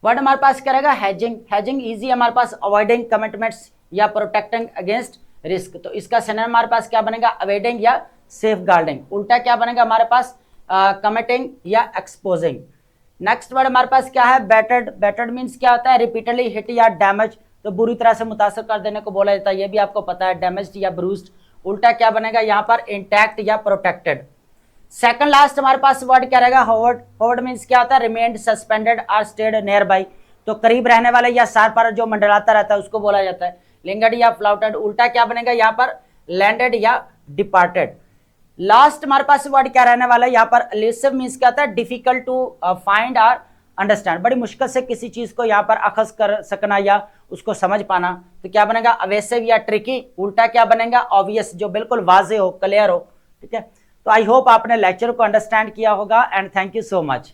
S1: वर्ड हमारे पास क्या रहेगा, हैजिंग। हैजिंग इजी हमारे पास, अवॉइडिंग कमिटमेंट्स या प्रोटेक्टिंग अगेंस्ट रिस्क, तो इसका सिनोनिम हमारे पास क्या बनेगा, अवॉइडिंग या सेफ गार्डिंग। उल्टा क्या बनेगा हमारे पास, कमिटिंग या एक्सपोजिंग। नेक्स्ट वर्ड हमारे पास क्या है, बैटर्ड। बैटर्ड मींस क्या होता है, रिपीटेडली हिट या डैमेज, तो बुरी तरह से मुतासर कर देने को बोला जाता है, ये भी आपको पता है, डैमेज्ड या ब्रूस्ड। उल्टा क्या बनेगा यहाँ पर, इंटैक्ट या प्रोटेक्टेड। सेकंड लास्ट हमारे पास वर्ड क्या रहेगा, होवर्ड। होवर्ड मींस क्या होता है, रिमेन्ड, सस्पेंडेड और स्टेड नियर बाई, तो करीब रहने वाले या सार पर जो मंडराता रहता है उसको बोला जाता है। लिंगर्ड या फ्लाउटेड। उल्टा क्या बनेगा यहाँ पर, लैंडेड या डिपार्टेड। लास्ट हमारे पास वर्ड क्या रहने वाला है यहाँ पर, एल्यूसिव मींस क्या होता है, डिफिकल्ट टू फाइंड और अंडरस्टैंड, बड़ी मुश्किल से किसी चीज को यहाँ पर अखज कर सकना या उसको समझ पाना, तो क्या बनेगा, अवेसिव या ट्रिकी। उल्टा क्या बनेगा, ऑब्वियस, जो बिल्कुल वाजे हो, क्लियर हो, ठीक है। तो आई होप आपने लेक्चर को अंडरस्टैंड किया होगा and thank you so much.